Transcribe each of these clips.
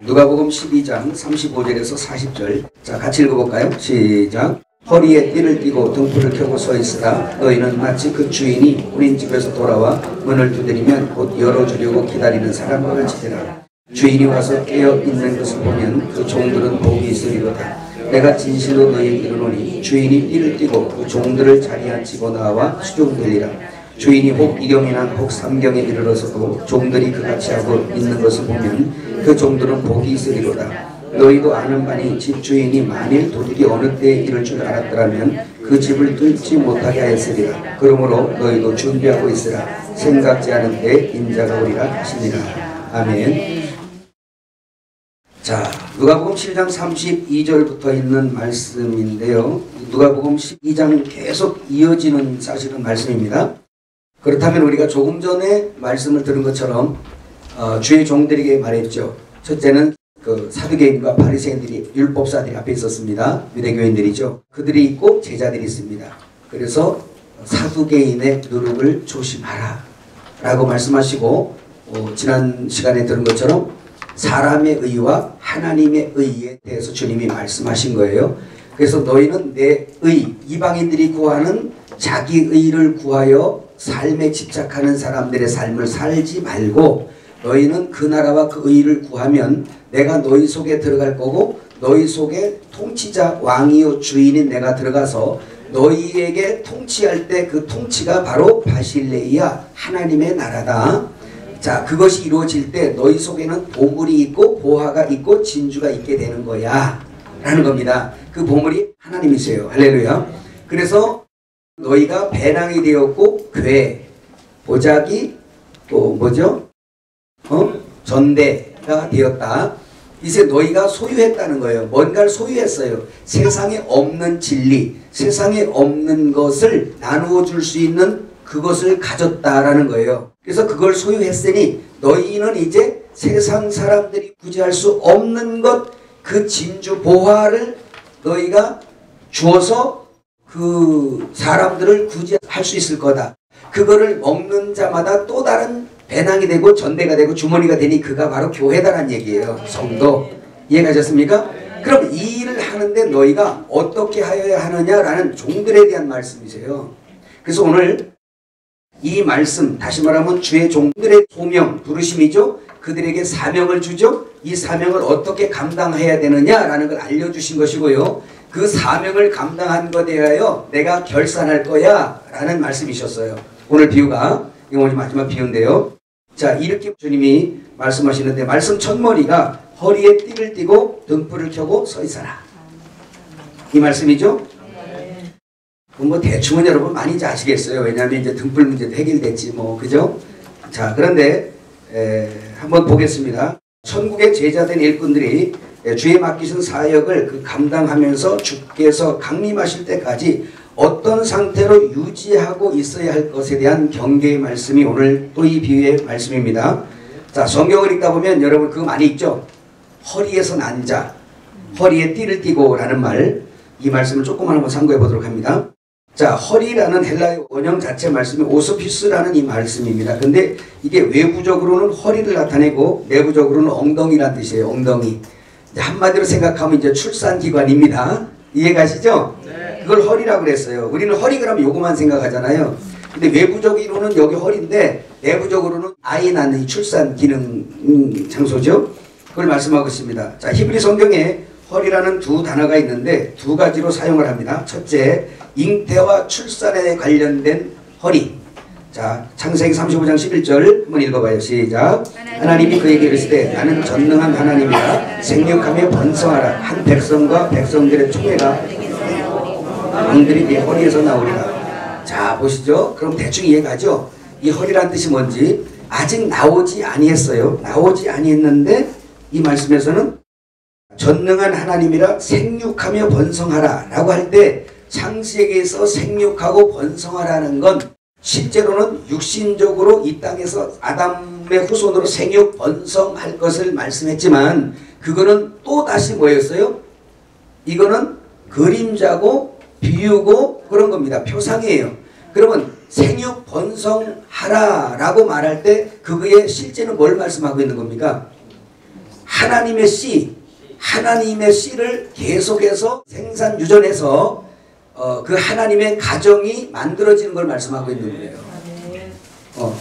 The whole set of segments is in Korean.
누가복음 12장 35절에서 40절. 자, 같이 읽어볼까요? 시작. 허리에 띠를 띠고 등불을 켜고 서 있으라. 너희는 마치 그 주인이 혼인 집에서 돌아와 문을 두드리면 곧 열어주려고 기다리는 사람과 같이되라. 주인이 와서 깨어 있는 것을 보면 그 종들은 복이 있으리로다. 내가 진실로 너희에게 이르노니 주인이 띠를 띠고 그 종들을 자리에 앉히고 나와 수종되리라. 주인이 혹 2경이나 혹 3경에 이르러서도 종들이 그같이 하고 있는 것을 보면 그 종들은 복이 있으리로다. 너희도 아는 바니 집주인이 만일 도둑이 어느 때에 이를 줄 알았더라면 그 집을 뚫지 못하게 하였으리라. 그러므로 너희도 준비하고 있으라. 생각지 않은 때에 인자가 오리라 하시니라. 아멘. 자, 누가복음 7장 32절부터 있는 말씀인데요. 누가복음 12장 계속 이어지는 사실은 말씀입니다. 그렇다면 우리가 조금 전에 말씀을 들은 것처럼 주의 종들에게 말했죠. 첫째는 그 사두개인과 바리새인들이, 율법사들이 앞에 있었습니다. 유대교인들이죠. 그들이 있고 제자들이 있습니다. 그래서 사두개인의 누룩을 조심하라 라고 말씀하시고, 지난 시간에 들은 것처럼 사람의 의와 하나님의 의에 대해서 주님이 말씀하신 거예요. 그래서 너희는 내 의, 이방인들이 구하는 자기 의를 구하여 삶에 집착하는 사람들의 삶을 살지 말고, 너희는 그 나라와 그 의를 구하면 내가 너희 속에 들어갈 거고, 너희 속에 통치자, 왕이요 주인인 내가 들어가서 너희에게 통치할 때 그 통치가 바로 바실레이야, 하나님의 나라다. 자, 그것이 이루어질 때 너희 속에는 보물이 있고 보화가 있고 진주가 있게 되는 거야 라는 겁니다. 그 보물이 하나님이세요. 할렐루야. 그래서 너희가 배낭이 되었고 궤, 보자기, 또 뭐죠? 전대가 되었다. 이제 너희가 소유했다는 거예요. 뭔가를 소유했어요. 세상에 없는 진리, 세상에 없는 것을 나누어 줄 수 있는 그것을 가졌다라는 거예요. 그래서 그걸 소유했으니 너희는 이제 세상 사람들이 구제할 수 없는 것, 그 진주 보화를 너희가 주어서 그 사람들을 구제할 수 있을 거다. 그거를 먹는 자마다 또 다른 배낭이 되고 전대가 되고 주머니가 되니 그가 바로 교회다라는 얘기예요. 성도. 이해가셨습니까? 그럼 이 일을 하는데 너희가 어떻게 하여야 하느냐라는 종들에 대한 말씀이세요. 그래서 오늘 이 말씀, 다시 말하면 주의 종들의 소명, 부르심이죠. 그들에게 사명을 주죠. 이 사명을 어떻게 감당해야 되느냐라는 걸 알려주신 것이고요. 그 사명을 감당한 것에 대하여 내가 결산할 거야 라는 말씀이셨어요. 오늘 비유가, 이거 오늘 마지막 비유인데요. 자, 이렇게 주님이 말씀하시는데, 말씀 첫머리가 허리에 띠를 띠고 등불을 켜고 서 있어라, 이 말씀이죠. 뭐 대충은 여러분 많이 이제 아시겠어요. 왜냐하면 이제 등불 문제도 해결됐지 뭐, 그죠? 자, 그런데 한번 보겠습니다. 천국의 제자된 일꾼들이 주에 맡기신 사역을 그 감당하면서 주께서 강림하실 때까지 어떤 상태로 유지하고 있어야 할 것에 대한 경계의 말씀이 오늘 또 이 비유의 말씀입니다. 자, 성경을 읽다 보면 여러분 그거 많이 있죠. 허리에서 난 자, 허리에 띠를 띠고 라는 말, 이 말씀을 조금만 한번 참고해 보도록 합니다. 자, 허리라는 헬라의 원형 자체 말씀이 오스피스라는 이 말씀입니다. 근데 이게 외부적으로는 허리를 나타내고 내부적으로는 엉덩이란 뜻이에요. 엉덩이. 한마디로 생각하면 이제 출산기관입니다. 이해가시죠? 네. 그걸 허리라고 그랬어요. 우리는 허리 그러면 요거만 생각하잖아요. 근데 외부적으로는 여기 허리인데 내부적으로는 아이 낳는 출산 기능 장소죠. 그걸 말씀하고 있습니다. 자, 히브리 성경에 허리라는 두 단어가 있는데 두 가지로 사용을 합니다. 첫째, 잉태와 출산에 관련된 허리. 자, 창세기 35장 11절 한번 읽어봐요. 시작. 하나님이 그에게 이르시되 나는 전능한 하나님이라 생육하며 번성하라. 한 백성과 백성들의 총회가 왕들이 네 허리에서 나오리라. 자, 보시죠. 그럼 대충 이해가죠. 이 허리란 뜻이 뭔지 아직 나오지 아니했어요. 나오지 아니했는데 이 말씀에서는 전능한 하나님이라 생육하며 번성하라 라고 할 때 창세기에서 생육하고 번성하라는 건 실제로는 육신적으로 이 땅에서 아담의 후손으로 생육 번성할 것을 말씀했지만 그거는 또 다시 뭐였어요? 이거는 그림자고 비유고 그런 겁니다. 표상이에요. 그러면 생육 번성하라 라고 말할 때 그거의 실제는 뭘 말씀하고 있는 겁니까? 하나님의 씨를 계속해서 생산 유전해서 그 하나님의 가정이 만들어지는 걸 말씀하고 있는 거예요.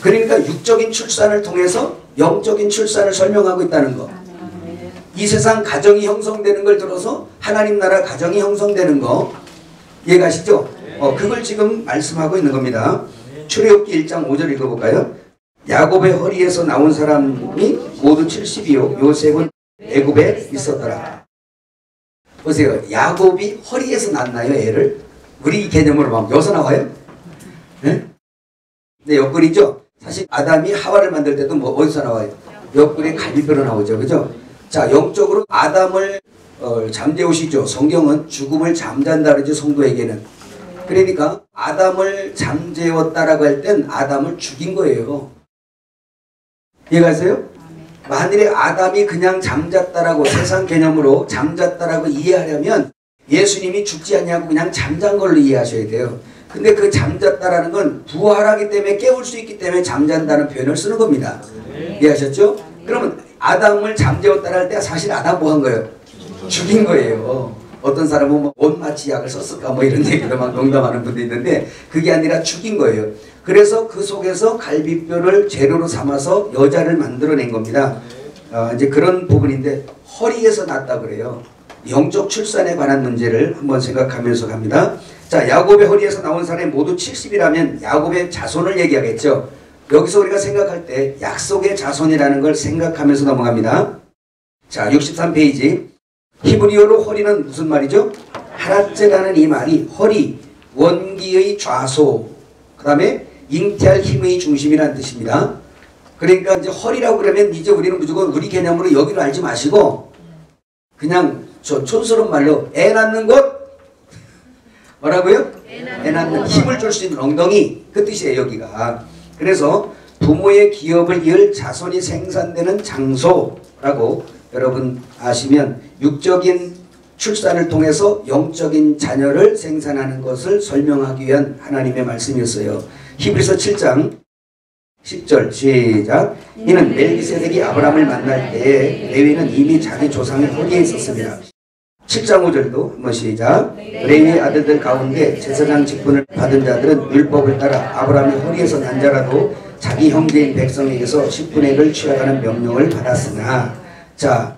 그러니까 육적인 출산을 통해서 영적인 출산을 설명하고 있다는 거. 이 세상 가정이 형성되는 걸 들어서 하나님 나라 가정이 형성되는 거 이해가시죠? 그걸 지금 말씀하고 있는 겁니다. 출애굽기 1장 5절 읽어볼까요? 야곱의 허리에서 나온 사람이 모두 70이요 요셉은 애굽에 있었더라. 보세요. 야곱이 허리에서 낳나요 애를? 우리 개념으로 보면 여기서 나와요? 네? 네, 옆구리죠? 사실 아담이 하와를 만들 때도 뭐 어디서 나와요? 옆구리 갈비뼈로 나오죠. 그죠? 자, 영적으로 아담을 잠재우시죠. 성경은 죽음을 잠잔다 그러죠. 성도에게는. 그러니까 아담을 잠재웠다라고 할 땐 아담을 죽인 거예요. 이해가세요? 만일에 아담이 그냥 잠잤다라고 세상 개념으로 잠잤다라고 이해하려면 예수님이 죽지 않냐고 그냥 잠잔 걸로 이해하셔야 돼요. 근데 그 잠잤다라는 건 부활하기 때문에 깨울 수 있기 때문에 잠잔다는 표현을 쓰는 겁니다. 이해하셨죠? 그러면 아담을 잠재웠다라 할 때 사실 아담 뭐 한 거예요? 죽인 거예요. 어떤 사람은 뭐 온마치 약을 썼을까 뭐 이런 얘기도 막 농담하는 분도 있는데 그게 아니라 죽인 거예요. 그래서 그 속에서 갈비뼈를 재료로 삼아서 여자를 만들어낸 겁니다. 이제 그런 부분인데 허리에서 났다 그래요. 영적 출산에 관한 문제를 한번 생각하면서 갑니다. 자, 야곱의 허리에서 나온 사람이 모두 70이라면 야곱의 자손을 얘기하겠죠. 여기서 우리가 생각할 때 약속의 자손이라는 걸 생각하면서 넘어갑니다. 자, 63페이지. 히브리어로 허리는 무슨 말이죠? 하랏제라는 이 말이 허리, 원기의 좌소, 그 다음에 잉태할 힘의 중심이라는 뜻입니다. 그러니까 이제 허리라고 그러면 이제 우리는 무조건 우리 개념으로 여기로 알지 마시고 그냥 저 촌스러운 말로 애 낳는 것 뭐라고요? 애 낳는 힘을 줄 수 있는 엉덩이 그 뜻이에요 여기가. 그래서 부모의 기업을 이을 자손이 생산되는 장소라고 여러분 아시면 육적인 출산을 통해서 영적인 자녀를 생산하는 것을 설명하기 위한 하나님의 말씀이었어요. 히브리서 7장 10절 시작. 이는 멜기세덱이 아브라함을 만날 때에 레위는 이미 자기 조상의 허리에 있었습니다. 7장 5절도 한번 시작. 레위의 아들들 가운데 제사장 직분을 받은 자들은 율법을 따라 아브라함의 허리에서 난 자라도 자기 형제인 백성에게서 10분의 1을 취하라는 명령을 받았으나 자,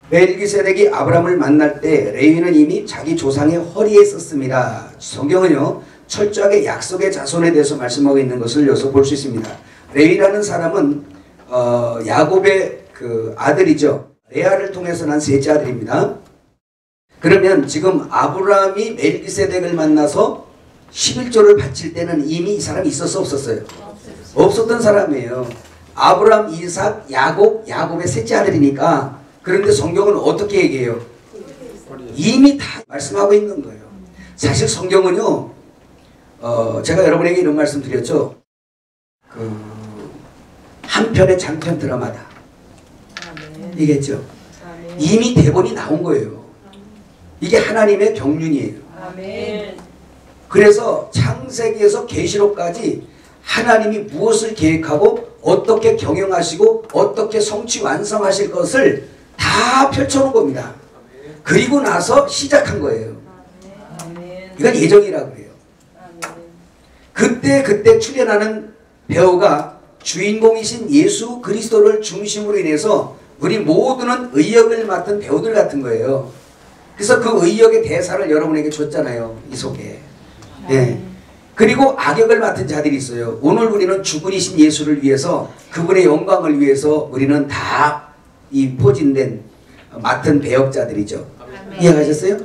멜기세덱이 아브라함을 만날 때 레위는 이미 자기 조상의 허리에 있었습니다. 성경은요 철저하게 약속의 자손에 대해서 말씀하고 있는 것을 여기서 볼 수 있습니다. 레위라는 사람은 야곱의 그 아들이죠. 레아를 통해서 난 셋째 아들입니다. 그러면 지금 아브라함이 멜기세덱을 만나서 11조를 바칠 때는 이미 이 사람이 있었어 없었어요? 없었던 사람이에요. 아브라함, 이삭, 야곱의 셋째 아들이니까. 그런데 성경은 어떻게 얘기해요? 이미 다 말씀하고 있는 거예요. 사실 성경은요 제가 여러분에게 이런 말씀 드렸죠. 한 편의 장편 드라마다. 이겠죠. 이미 대본이 나온 거예요. 이게 하나님의 경륜이에요. 그래서 창세기에서 계시록까지 하나님이 무엇을 계획하고 어떻게 경영하시고 어떻게 성취 완성하실 것을 다 펼쳐놓은 겁니다. 그리고 나서 시작한 거예요. 이건 예정이라고 해요. 그때 출연하는 배우가 주인공이신 예수 그리스도를 중심으로 인해서 우리 모두는 의역을 맡은 배우들 같은 거예요. 그래서 그 의역의 대사를 여러분에게 줬잖아요. 이 속에. 네. 그리고 악역을 맡은 자들이 있어요. 오늘 우리는 주군이신 예수를 위해서 그분의 영광을 위해서 우리는 다 이 포진된 맡은 배역자들이죠. 이해하셨어요?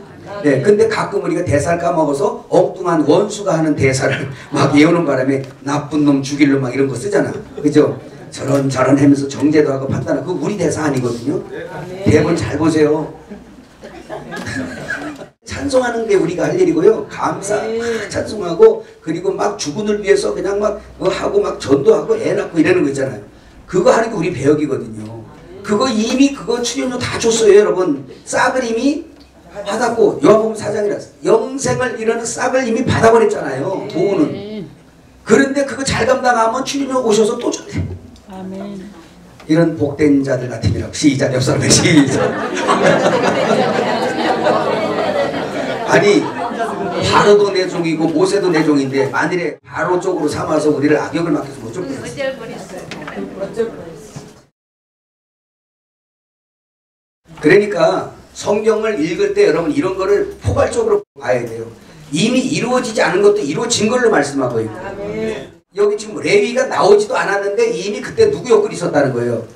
네. 근데 가끔 우리가 대사를 까먹어서 엉뚱한 원수가 하는 대사를 막 외우는 바람에 나쁜 놈 죽일 놈 막 이런 거 쓰잖아. 그죠? 저런 하면서 정제도 하고 판단하고 그거 우리 대사 아니거든요. 대본 잘 보세요. 찬송하는 게 우리가 할 일이고요. 감사 찬송하고 그리고 막 주군을 위해서 그냥 막 하고 막 전도하고 애 낳고 이러는 거 있잖아요. 그거 하는 게 우리 배역이거든요. 그거 이미 그거 출연료 다 줬어요. 여러분 싹을 이미 받았고 요한복음 4장이라 영생을 이루는 싹을 이미 받아버렸잖아요. 보호는. 그런데 그거 잘 감당하면 출연료 오셔서 또 준대. 이런 복된 자들 같으면 시작. 옆 사람의 시작. 아니 바로도 내 종이고 모세도 내 종인데 만일에 바로 쪽으로 삼아서 우리를 악역을 맡겨서 어쩔 뻔했어요. 그러니까 성경을 읽을 때 여러분 이런 거를 포괄적으로 봐야 돼요. 이미 이루어지지 않은 것도 이루어진 걸로 말씀하고 있고 여기 지금 레위가 나오지도 않았는데 이미 그때 누구 옆구리 있었다는 거예요.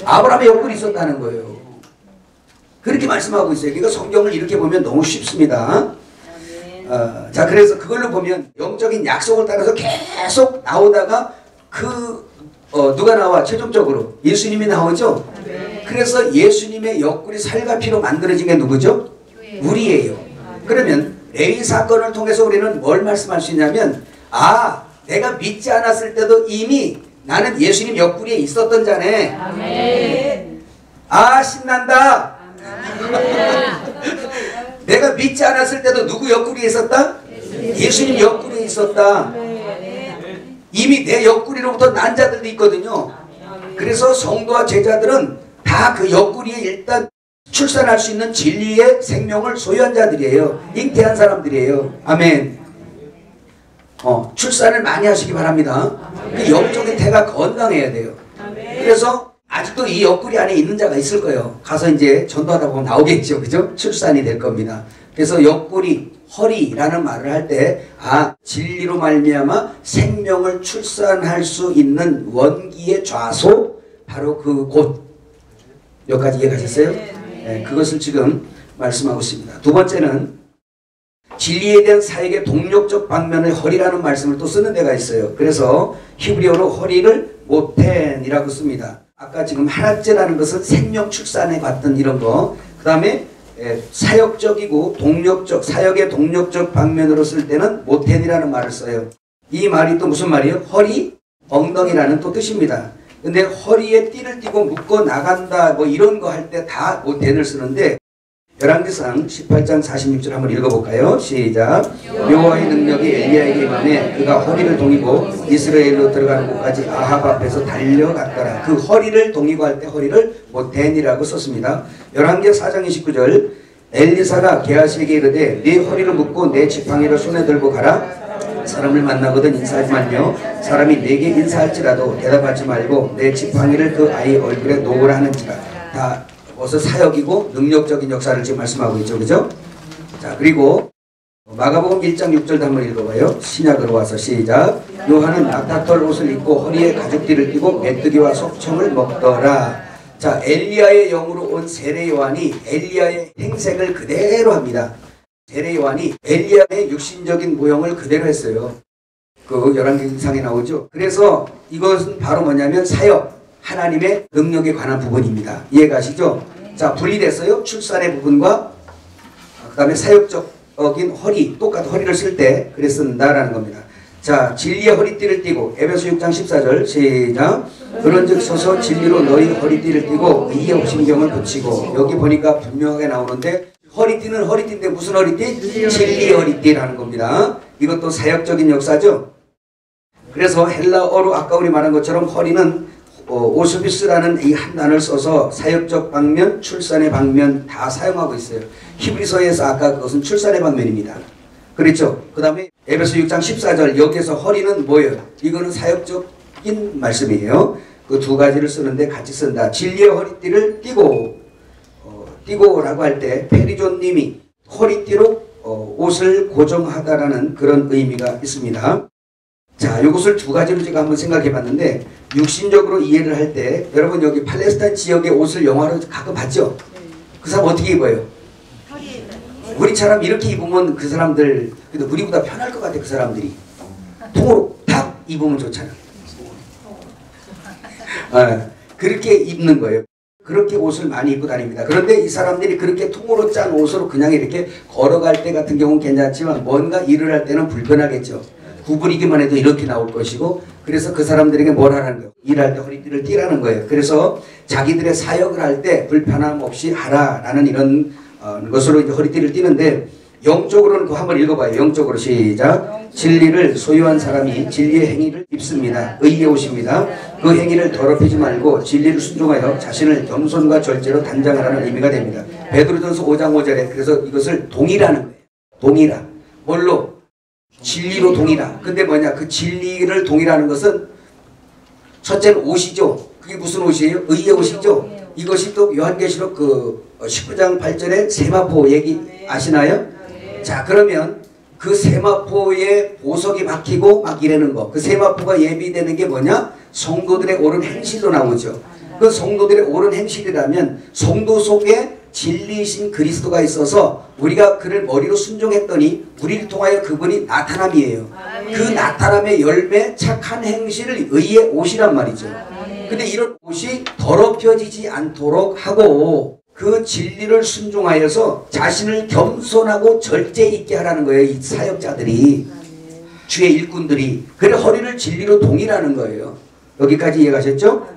아브라함의 옆구리 있었다는 거예요. 그렇게 말씀하고 있어요. 그러니까 성경을 이렇게 보면 너무 쉽습니다. 자, 그래서 그걸로 보면 영적인 약속을 따라서 계속 나오다가 누가 나와? 최종적으로 예수님이 나오죠. 그래서 예수님의 옆구리 살과 피로 만들어진 게 누구죠? 우리예요. 그러면 레위 사건을 통해서 우리는 뭘 말씀할 수 있냐면 내가 믿지 않았을 때도 이미 나는 예수님 옆구리에 있었던 자네. 신난다. 내가 믿지 않았을 때도 누구 옆구리에 있었다? 예수님 옆구리에 있었다. 이미 내 옆구리로부터 난 자들도 있거든요. 그래서 성도와 제자들은 다 그 옆구리에 일단 출산할 수 있는 진리의 생명을 소유한 자들이에요. 잉태한 사람들이에요. 아멘. 출산을 많이 하시기 바랍니다. 그 영적인 태가 건강해야 돼요. 그래서 아직도 이 옆구리 안에 있는 자가 있을 거예요. 가서 이제 전도하다 보면 나오겠죠. 그죠? 출산이 될 겁니다. 그래서 옆구리, 허리라는 말을 할 때 진리로 말미암아 생명을 출산할 수 있는 원기의 좌소 바로 그 곳. 여기까지 이해가셨어요? 네, 그것을 지금 말씀하고 있습니다. 두 번째는 진리에 대한 사역의 동력적 방면의 허리라는 말씀을 또 쓰는 데가 있어요. 그래서 히브리어로 허리를 모텐이라고 씁니다. 아까 지금 하나째라는 것은 생명 출산에 같은 이런 거. 그 다음에 사역적이고 동력적, 사역의 동력적 방면으로 쓸 때는 모텐이라는 말을 써요. 이 말이 또 무슨 말이에요? 허리, 엉덩이라는 또 뜻입니다. 근데 허리에 띠를 띠고 묶어 나간다 뭐 이런 거 할 때 다 모텐을 쓰는데 열왕기상 18장 46절 한번 읽어볼까요? 시작. 여호와의 능력이 엘리야에게 임하매 그가 허리를 동이고 이스라엘로 들어가는 곳까지 아합 앞에서 달려갔더라. 그 허리를 동이고 할 때 허리를 모텐이라고 썼습니다. 열왕기 4장 29절 엘리사가 게하시에게 이르되 네 허리를 묶고 내 지팡이를 손에 들고 가라. 사람을 만나거든 인사하지 말며 사람이 내게 인사할지라도 대답하지 말고 내 지팡이를 그 아이 얼굴에 놓으라 하는지라. 다 어서 사역이고 능력적인 역사를 지금 말씀하고 있죠. 그죠? 자, 그리고 마가복음 1장 6절도 한번 읽어봐요. 신약으로 와서 시작. 요한은 낙타털 옷을 입고 허리에 가죽띠를 띠고 메뚜기와 속청을 먹더라. 자, 엘리야의 영으로 온 세례 요한이 엘리야의 행색을 그대로 합니다. 세례 요한이 엘리야의 육신적인 모형을 그대로 했어요. 그 열왕기상에 나오죠. 그래서 이것은 바로 뭐냐면 사역, 하나님의 능력에 관한 부분입니다. 이해가시죠? 자, 분리됐어요. 출산의 부분과 그 다음에 사역적인 허리, 똑같은 허리를 쓸 때 그래 쓴다라는 겁니다. 자, 진리의 허리띠를 띠고 에베소 6장 14절 시작. 그런즉 서서 진리로 너희 허리띠를 띠고 의의 옥신경을 붙이고. 여기 보니까 분명하게 나오는데 허리띠는 허리띠인데 무슨 허리띠? 진리의 허리띠라는 겁니다. 이것도 사역적인 역사죠. 그래서 헬라어로 아까 우리 말한 것처럼 허리는 오스비스라는 이 한 단어를 써서 사역적 방면, 출산의 방면 다 사용하고 있어요. 히브리서에서 아까 그것은 출산의 방면입니다. 그렇죠? 그 다음에 에베소 6장 14절 여기에서 허리는 뭐예요? 이거는 사역적인 말씀이에요. 그 두 가지를 쓰는데 같이 쓴다. 진리의 허리띠를 띠고라고 할 때 페리존님이 허리띠로 옷을 고정하다라는 그런 의미가 있습니다. 자, 이것을 두 가지로 제가 한번 생각해 봤는데 육신적으로 이해를 할 때 여러분 여기 팔레스타인 지역의 옷을 영화로 가끔 봤죠? 그 사람 어떻게 입어요? 우리처럼 이렇게 입으면 그 사람들 그래도 우리보다 편할 것 같아. 그 사람들이 통으로 탁 입으면 좋잖아. 그렇게 입는 거예요. 그렇게 옷을 많이 입고 다닙니다. 그런데 이 사람들이 그렇게 통으로 짠 옷으로 그냥 이렇게 걸어갈 때 같은 경우는 괜찮지만 뭔가 일을 할 때는 불편하겠죠. 구부리기만 해도 이렇게 나올 것이고, 그래서 그 사람들에게 뭘 하라는 거예요? 일할 때 허리띠를 띠라는 거예요. 그래서 자기들의 사역을 할 때 불편함 없이 하라라는 이런 것으로 이제 허리띠를 띠는데, 영적으로는 그거 한번 읽어봐요. 영적으로 시작. 진리를 소유한 사람이 진리의 행위를 입습니다. 의의 옷입니다. 그 행위를 더럽히지 말고 진리를 순종하여 자신을 겸손과 절제로 단장하라는 의미가 됩니다. 베드로전서 5장 5절에 그래서 이것을 동의라는 거예요. 동의라. 뭘로? 진리로 동의라. 근데 뭐냐? 그 진리를 동의라는 것은 첫째는 옷이죠. 그게 무슨 옷이에요? 의의 옷이죠. 이것이 또 요한계시록 그 19장 8절에 세마포 얘기 아시나요? 자, 그러면 그 세마포에 보석이 박히고 막 이러는 거. 그 세마포가 예비되는 게 뭐냐? 성도들의 옳은 행실로 나오죠. 그 성도들의 옳은 행실이라면 성도 속에 진리이신 그리스도가 있어서 우리가 그를 머리로 순종했더니 우리를 통하여 그분이 나타남이에요. 그 나타남의 열매 착한 행실을 의의 옷이란 말이죠. 근데 이런 옷이 더럽혀지지 않도록 하고 그 진리를 순종하여서 자신을 겸손하고 절제 있게 하라는 거예요. 이 사역자들이, 주의 일꾼들이. 그래 허리를 진리로 동이라는 거예요. 여기까지 이해가셨죠?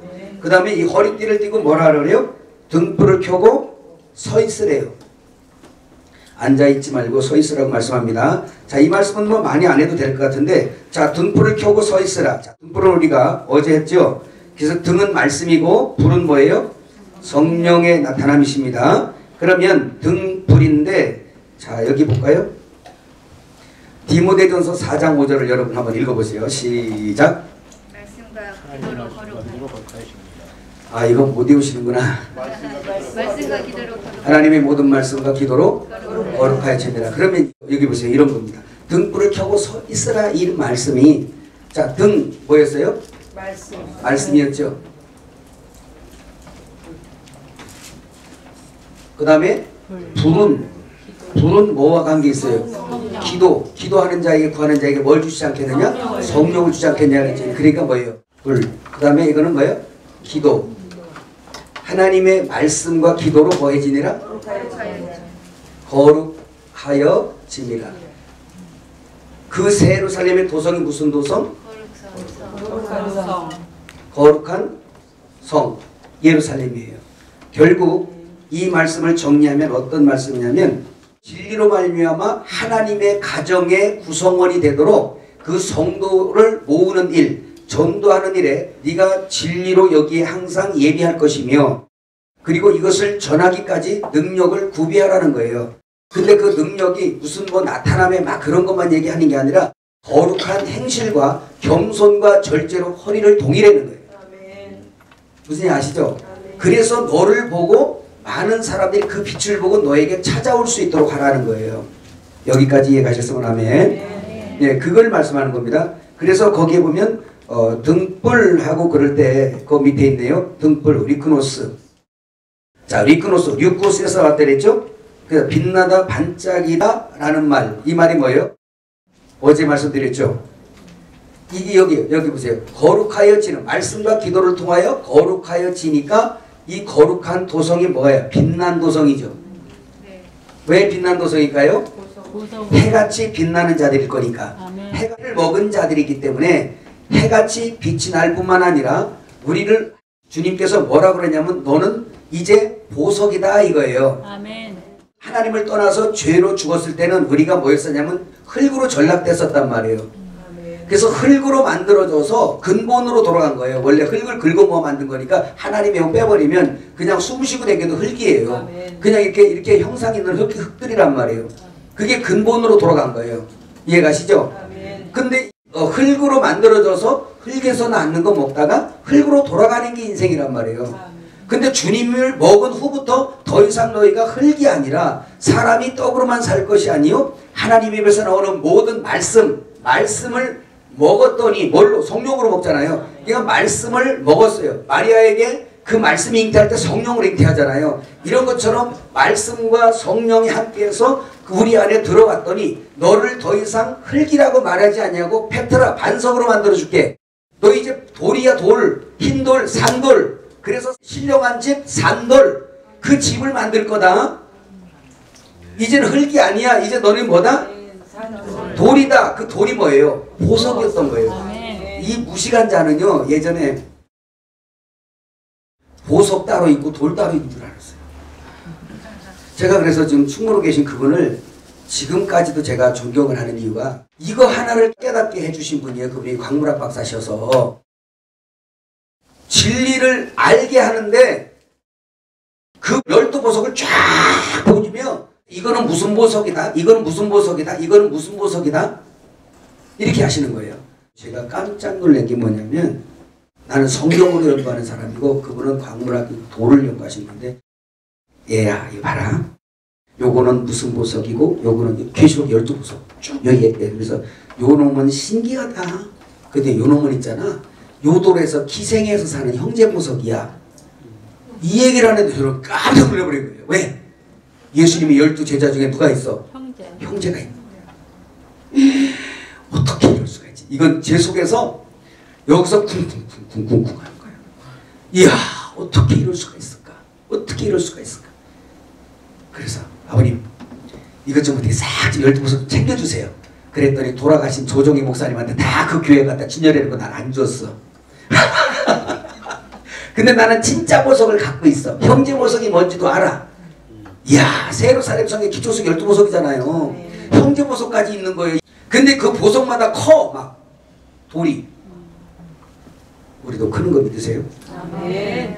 그 다음에 이 허리띠를 띠고 뭐라 하래요? 등불을 켜고 서 있으래요. 앉아있지 말고 서 있으라고 말씀합니다. 자, 이 말씀은 뭐 많이 안 해도 될 것 같은데, 자, 등불을 켜고 서 있으라. 자, 등불은 우리가 어제 했죠? 그래서 등은 말씀이고 불은 뭐예요? 성령의 나타남이십니다. 그러면 등불인데, 자, 여기 볼까요? 디모데전서 4장 5절을 여러분 한번 읽어보세요. 시작. 말씀과 기도로 거룩하여. 아, 이건 못 외우시는구나. 말씀과 기도로 거룩하여. 하나님의 모든 말씀과 기도로 거룩하여 지내라. 그러면 여기 보세요. 이런 겁니다. 등불을 켜고 서 있으라. 이 말씀이, 자, 등 뭐였어요? 말씀이었죠. 그 다음에 불은 뭐와 관계 있어요? 기도하는 자에게 구하는 자에게 뭘 주지 않겠느냐? 성령을 주지 않겠냐 그랬지. 그러니까 뭐예요? 불. 그 다음에 이거는 뭐예요? 기도. 하나님의 말씀과 기도로 뭐해지니라? 거룩하여 지니라. 그 새 예루살렘의 도성이 무슨 도성? 거룩한 성 예루살렘이에요. 결국 이 말씀을 정리하면 어떤 말씀이냐면, 진리로 말미암아 하나님의 가정의 구성원이 되도록 그 성도를 모으는 일, 전도하는 일에 네가 진리로 여기에 항상 예비할 것이며, 그리고 이것을 전하기까지 능력을 구비하라는 거예요. 근데 그 능력이 무슨 뭐 나타남에 막 그런 것만 얘기하는 게 아니라 거룩한 행실과 겸손과 절제로 허리를 동이라는 거예요. 무슨 얘기 아시죠? 그래서 너를 보고 많은 사람들이 그 빛을 보고 너에게 찾아올 수 있도록 하라는 거예요. 여기까지 이해가셨으면 하면. 네, 그걸 말씀하는 겁니다. 그래서 거기에 보면 등불하고 그럴 때 그 밑에 있네요. 등불, 리크노스. 자, 리크노스, 류코스에서 왔다 그랬죠? 그래서 빛나다, 반짝이다 라는 말. 이 말이 뭐예요? 어제 말씀드렸죠? 이게 여기 보세요. 거룩하여 지는, 말씀과 기도를 통하여 거룩하여 지니까 이 거룩한 도성이 뭐예요? 빛난 도성이죠. 왜 빛난 도성일까요? 해같이 빛나는 자들일 거니까. 해를 먹은 자들이기 때문에 해같이 빛이 날 뿐만 아니라 우리를 주님께서 뭐라 그러냐면 너는 이제 보석이다 이거예요. 아멘. 하나님을 떠나서 죄로 죽었을 때는 우리가 뭐였었냐면 흙으로 전락됐었단 말이에요. 그래서 흙으로 만들어져서 근본으로 돌아간 거예요. 원래 흙을 긁어모아 만든 거니까 하나님의 형 빼버리면 그냥 숨 쉬고 다녀도 흙이에요. 그냥 이렇게 형상 있는 흙들이란 말이에요. 그게 근본으로 돌아간 거예요. 이해가시죠? 근데 흙으로 만들어져서 흙에서 낳는 거 먹다가 흙으로 돌아가는 게 인생이란 말이에요. 근데 주님을 먹은 후부터 더 이상 너희가 흙이 아니라 사람이 떡으로만 살 것이 아니요 하나님 입에서 나오는 모든 말씀을 먹었더니 뭘로? 성령으로 먹잖아요. 그러니까 말씀을 먹었어요. 마리아에게 그 말씀이 잉태할 때 성령으로 잉태하잖아요. 이런 것처럼 말씀과 성령이 함께해서 우리 안에 들어왔더니 너를 더 이상 흙이라고 말하지 않냐고 페트라 반석으로 만들어줄게. 너 이제 돌이야 돌, 흰돌, 산돌. 그래서 신령한 집 산돌, 그 집을 만들 거다. 이제는 흙이 아니야. 이제 너는 뭐다? 돌이다. 그 돌이 뭐예요? 보석이었던 거예요. 이 무식한 자는요, 예전에 보석 따로 있고 돌 따로 있는 줄 알았어요. 제가 그래서 지금 충무로 계신 그분을 지금까지도 제가 존경을 하는 이유가 이거 하나를 깨닫게 해주신 분이에요. 그분이 광물학 박사셔서 진리를 알게 하는데 그 12보석을 쫙 보여주며 이거는 무슨 보석이다, 이거는 무슨 보석이다, 이거는 무슨 보석이다 이렇게 하시는 거예요. 제가 깜짝 놀란 게 뭐냐면 나는 성경으로 연구하는 사람이고 그분은 광물학 돌을 연구하시는 건데 얘야 이거 봐라. 요거는 무슨 보석이고 요거는 계시록 12보석 쭉 여기 얘기해. 그래서 요 놈은 신기하다. 근데 요 놈은 있잖아. 요 돌에서 기생해서 사는 형제 보석이야. 이 얘기를 하는데 저는 깜짝 놀라버린 거예요. 왜? 예수님이 12제자 중에 누가 있어? 형제가 있는 거야. 어떻게 이럴 수가 있지? 이건 제 속에서 여기서 쿵쿵쿵쿵쿵 하는 거예요. 이야 어떻게 이럴 수가 있을까? 어떻게 이럴 수가 있을까? 그래서 아버님 이것 좀 어떻게 싹 12보석 챙겨주세요. 그랬더니 돌아가신 조정희 목사님한테 다 그 교회 갖다 진열해놓고 난 안 줬어. 근데 나는 진짜 보석을 갖고 있어. 형제 보석이 뭔지도 알아. 이야 세루살렘 성의 기초석 12보석이잖아요. 형제 보석까지 있는 거예요. 근데 그 보석마다 커 막 돌이. 우리도 크는 거 믿으세요? 아멘.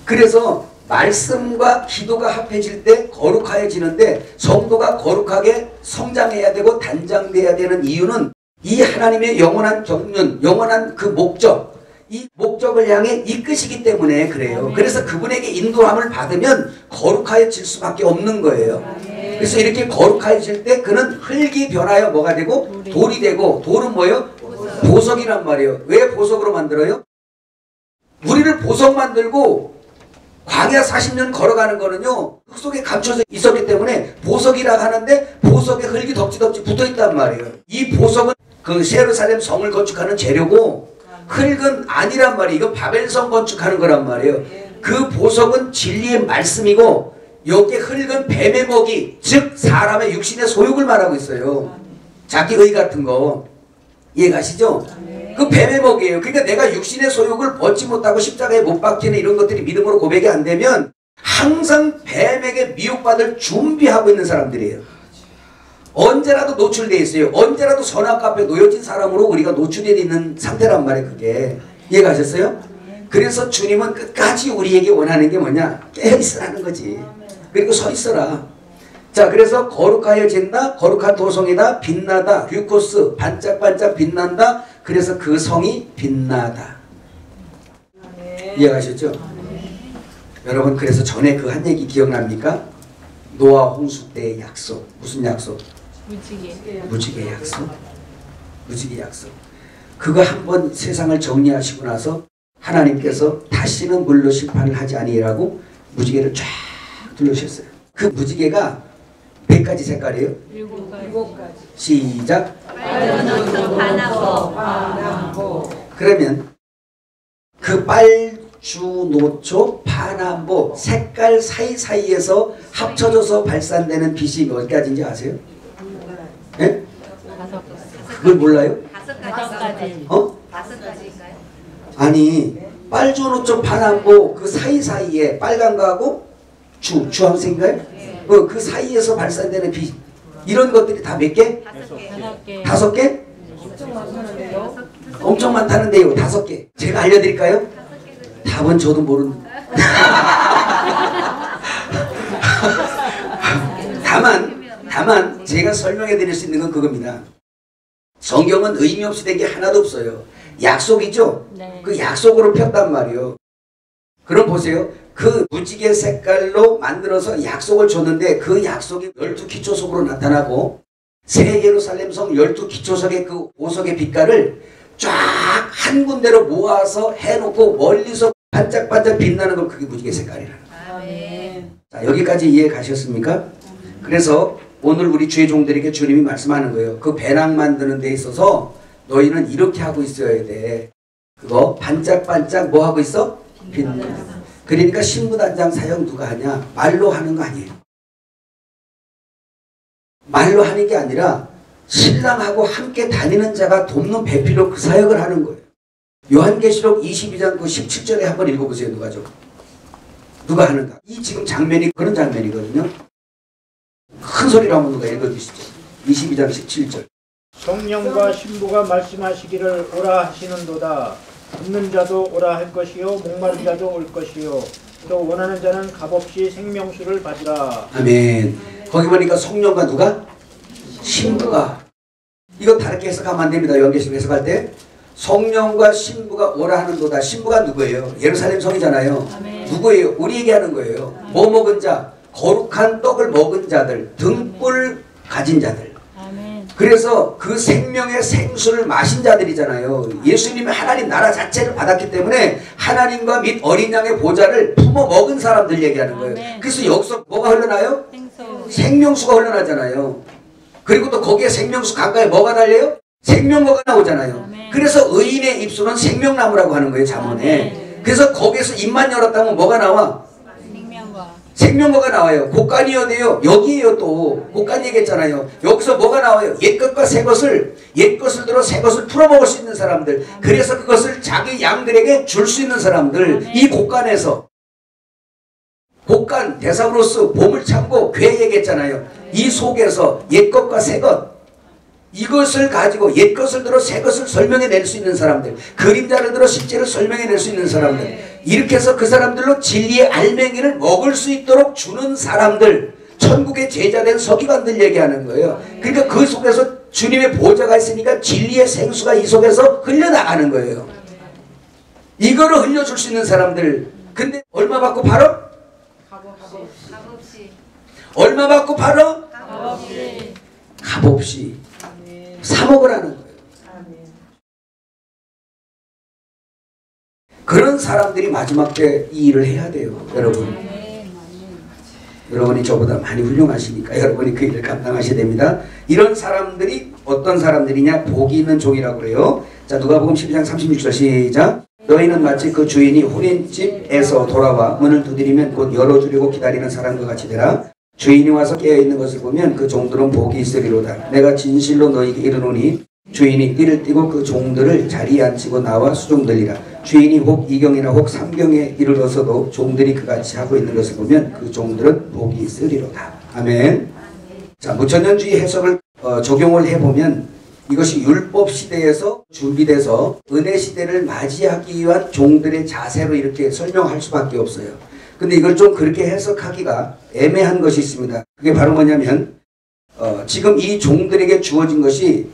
그래서 말씀과 기도가 합해질 때 거룩해지는데 성도가 거룩하게 성장해야 되고 단장돼야 되는 이유는 이 하나님의 영원한 경륜, 영원한 그 목적, 이 목적을 향해 이끄시기 때문에 그래요. 그래서 그분에게 인도함을 받으면 거룩해질 수밖에 없는 거예요. 그래서 이렇게 거룩해질 때 그는 흙이 변하여 뭐가 되고 돌이 되고 돌은 뭐예요? 보석이란 말이에요. 왜 보석으로 만들어요? 우리를 보석 만들고 광야 40년 걸어가는 거는요 흙 속에 감춰져 있었기 때문에 보석이라 하는데 보석에 흙이 덕지덕지 붙어있단 말이에요. 이 보석은 그 예루살렘 성을 건축하는 재료고 흙은 아니란 말이에요. 이거 바벨성 건축하는 거란 말이에요. 그 보석은 진리의 말씀이고 여기에 흙은 뱀의 먹이 즉 사람의 육신의 소욕을 말하고 있어요. 자기 의 같은 거 이해가시죠? 그 뱀의 먹이에요. 그러니까 내가 육신의 소욕을 벗지 못하고 십자가에 못 박히는 이런 것들이 믿음으로 고백이 안 되면 항상 뱀에게 미혹받을 준비하고 있는 사람들이에요. 언제라도 노출되어 있어요. 언제라도 선악 앞에 놓여진 사람으로 우리가 노출되어 있는 상태란 말이에요. 그게 이해가셨어요? 그래서 주님은 끝까지 우리에게 원하는 게 뭐냐? 깨어있으라는 거지. 그리고 서 있어라. 자, 그래서 거룩하여진다, 거룩한 도성이다, 빛나다, 휴코스, 반짝반짝 빛난다. 그래서 그 성이 빛나다. 이해가셨죠? 여러분 그래서 전에 그 한 얘기 기억납니까? 노아 홍수 때의 약속. 무슨 약속? 무지개 약속. 무지개 약속. 그거 한번 세상을 정리하시고 나서 하나님께서 다시는 물로 심판을 하지 아니라고 무지개를 쫙 둘러주셨어요. 그 무지개가 몇 가지 색깔이에요? 7가지. 시작. 빨간 노초 파남보. 그러면 그 빨주 노초 파남보 색깔 사이사이에서 합쳐져서 발산되는 빛이 몇 가지인지 아세요? 예? 그걸 몰라요? 5가지. 어? 5가지인가요? 아니 빨주 노초 파남보 그 사이사이에 빨간 거하고 주황색인가요? 그 사이에서 발산되는 빛 이런 것들이 다 몇 개? 5개. 5개? 엄청 많다는데요. 5개. 제가 알려드릴까요? 답은 저도 모르는. 다만 제가 설명해 드릴 수 있는 건 그겁니다. 성경은 의미 없이 된 게 하나도 없어요. 약속이죠? 네. 그 약속으로 폈단 말이에요. 그럼 보세요. 그 무지개 색깔로 만들어서 약속을 줬는데 그 약속이 12기초석으로 나타나고 새 예루살렘 성 12기초석의 그 보석의 빛깔을 쫙 한 군데로 모아서 해놓고 멀리서 반짝반짝 빛나는 걸 그게 무지개 색깔이라는 거예요. 아멘. 자, 여기까지 이해 가셨습니까? 그래서 오늘 우리 주의 종들에게 주님이 말씀하는 거예요. 그 배낭 만드는 데 있어서 너희는 이렇게 하고 있어야 돼. 그거 반짝반짝 뭐 하고 있어? 빛나. 그러니까 신부단장 사역 누가 하냐? 말로 하는 거 아니에요. 말로 하는 게 아니라 신랑하고 함께 다니는 자가 돕는 배필로 그 사역을 하는 거예요. 요한계시록 22장 그 17절에 한번 읽어보세요. 누가 좀. 누가 하는가? 이 지금 장면이 그런 장면이거든요. 큰 소리로 한번 누가 읽어주시죠. 22장 17절. 성령과 신부가 말씀하시기를 오라 하시는도다. 듣는 자도 오라 할 것이요 목마른 자도 올 것이요 또 원하는 자는 값없이 생명수를 받으라. 아멘. 거기 보니까 성령과 누가? 신부가. 이거 다르게 해석하면 안 됩니다. 연계식 해석할 때 성령과 신부가 오라 하는도다. 신부가 누구예요? 예루살렘 성이잖아요. 아멘. 누구예요? 우리에게 하는 거예요. 뭐 먹은 자? 거룩한 떡을 먹은 자들, 등불 가진 자들. 아멘. 그래서 그 생명의 생수를 마신 자들이잖아요. 예수님이 하나님 나라 자체를 받았기 때문에 하나님과 및 어린 양의 보좌를 품어 먹은 사람들 얘기하는 거예요. 아멘. 그래서 여기서 뭐가 흘러나요? 생수. 생명수가 흘러나잖아요. 그리고 또 거기에 생명수 강가에 뭐가 달려요? 생명과가 나오잖아요. 아멘. 그래서 의인의 입술은 생명나무라고 하는 거예요, 잠언에. 아멘. 그래서 거기에서 입만 열었다면 뭐가 나와? 생명과. 생명과가 나와요. 곡간이어야 돼요. 여기에요. 또 곡간 얘기했잖아요. 여기서 뭐가 나와요? 옛것과 새것을, 옛것을 들어 새것을 풀어먹을 수 있는 사람들. 그래서 그것을 자기 양들에게 줄 수 있는 사람들. 이 곡간에서 곡간, 데사브로스, 보물창고, 괴 얘기했잖아요. 이 속에서 옛것과 새것, 이것을 가지고 옛것을 들어 새것을 설명해낼 수 있는 사람들, 그림자를 들어 실제를 설명해낼 수 있는 사람들, 이렇게 해서 그 사람들로 진리의 알맹이를 먹을 수 있도록 주는 사람들, 천국의 제자된 서기관들 얘기하는 거예요. 그러니까 그 속에서 주님의 보좌가 있으니까 진리의 생수가 이 속에서 흘러나가는 거예요. 이거를 흘려줄 수 있는 사람들. 근데 얼마 받고 팔아? 값없이. 얼마 받고 팔아? 값없이. 값없이 사 먹으라는 거예요. 그런 사람들이 마지막 때 이 일을 해야 돼요. 여러분. 여러분이 저보다 많이 훌륭하시니까 여러분이 그 일을 감당하셔야 됩니다. 이런 사람들이 어떤 사람들이냐? 복이 있는 종이라고 그래요. 자, 누가복음 12장 36절 시작. 너희는 마치 그 주인이 혼인집에서 돌아와 문을 두드리면 곧 열어주려고 기다리는 사람과 같이 되라. 주인이 와서 깨어있는 것을 보면 그 종들은 복이 있으리로다. 내가 진실로 너희에게 이르노니 주인이 띠를 띠고 그 종들을 자리에 앉히고 나와 수종들이라. 주인이 혹 2경이나 혹 3경에 이르러서도 종들이 그같이 하고 있는 것을 보면 그 종들은 복이 있으리로다. 아멘. 자, 무천년주의 해석을 적용을 해보면 이것이 율법 시대에서 준비돼서 은혜 시대를 맞이하기 위한 종들의 자세로 이렇게 설명할 수밖에 없어요. 근데 이걸 좀 그렇게 해석하기가 애매한 것이 있습니다. 그게 바로 뭐냐면 지금 이 종들에게 주어진 것이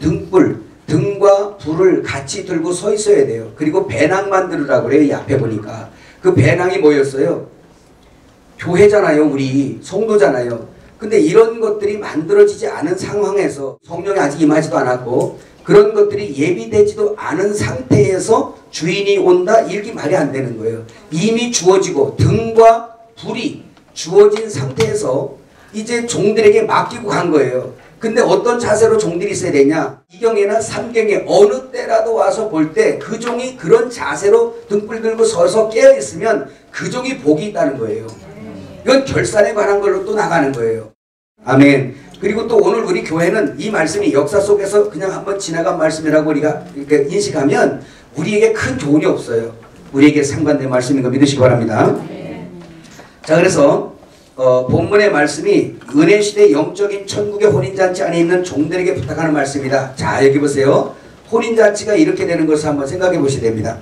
등과 불을 같이 들고 서 있어야 돼요. 그리고 배낭 만들으라고 그래요. 이 앞에 보니까. 그 배낭이 뭐였어요? 교회잖아요. 우리 성도잖아요. 근데 이런 것들이 만들어지지 않은 상황에서 성령이 아직 임하지도 않았고 그런 것들이 예비되지도 않은 상태에서 주인이 온다? 이렇게 말이 안 되는 거예요. 이미 주어지고 등과 불이 주어진 상태에서 이제 종들에게 맡기고 간 거예요. 근데 어떤 자세로 종들이 있어야 되냐? 2경이나 3경에 어느 때라도 와서 볼 때 그 종이 그런 자세로 등불 들고 서서 깨어있으면 그 종이 복이 있다는 거예요. 이건 결산에 관한 걸로 또 나가는 거예요. 아멘. 그리고 또 오늘 우리 교회는 이 말씀이 역사 속에서 그냥 한번 지나간 말씀이라고 우리가 이렇게 인식하면 우리에게 큰 교훈이 없어요. 우리에게 상관된 말씀인 거 믿으시기 바랍니다. 자, 그래서 본문의 말씀이 은혜시대 영적인 천국의 혼인잔치 안에 있는 종들에게 부탁하는 말씀이다. 자, 여기 보세요. 혼인잔치가 이렇게 되는 것을 한번 생각해 보셔야 됩니다.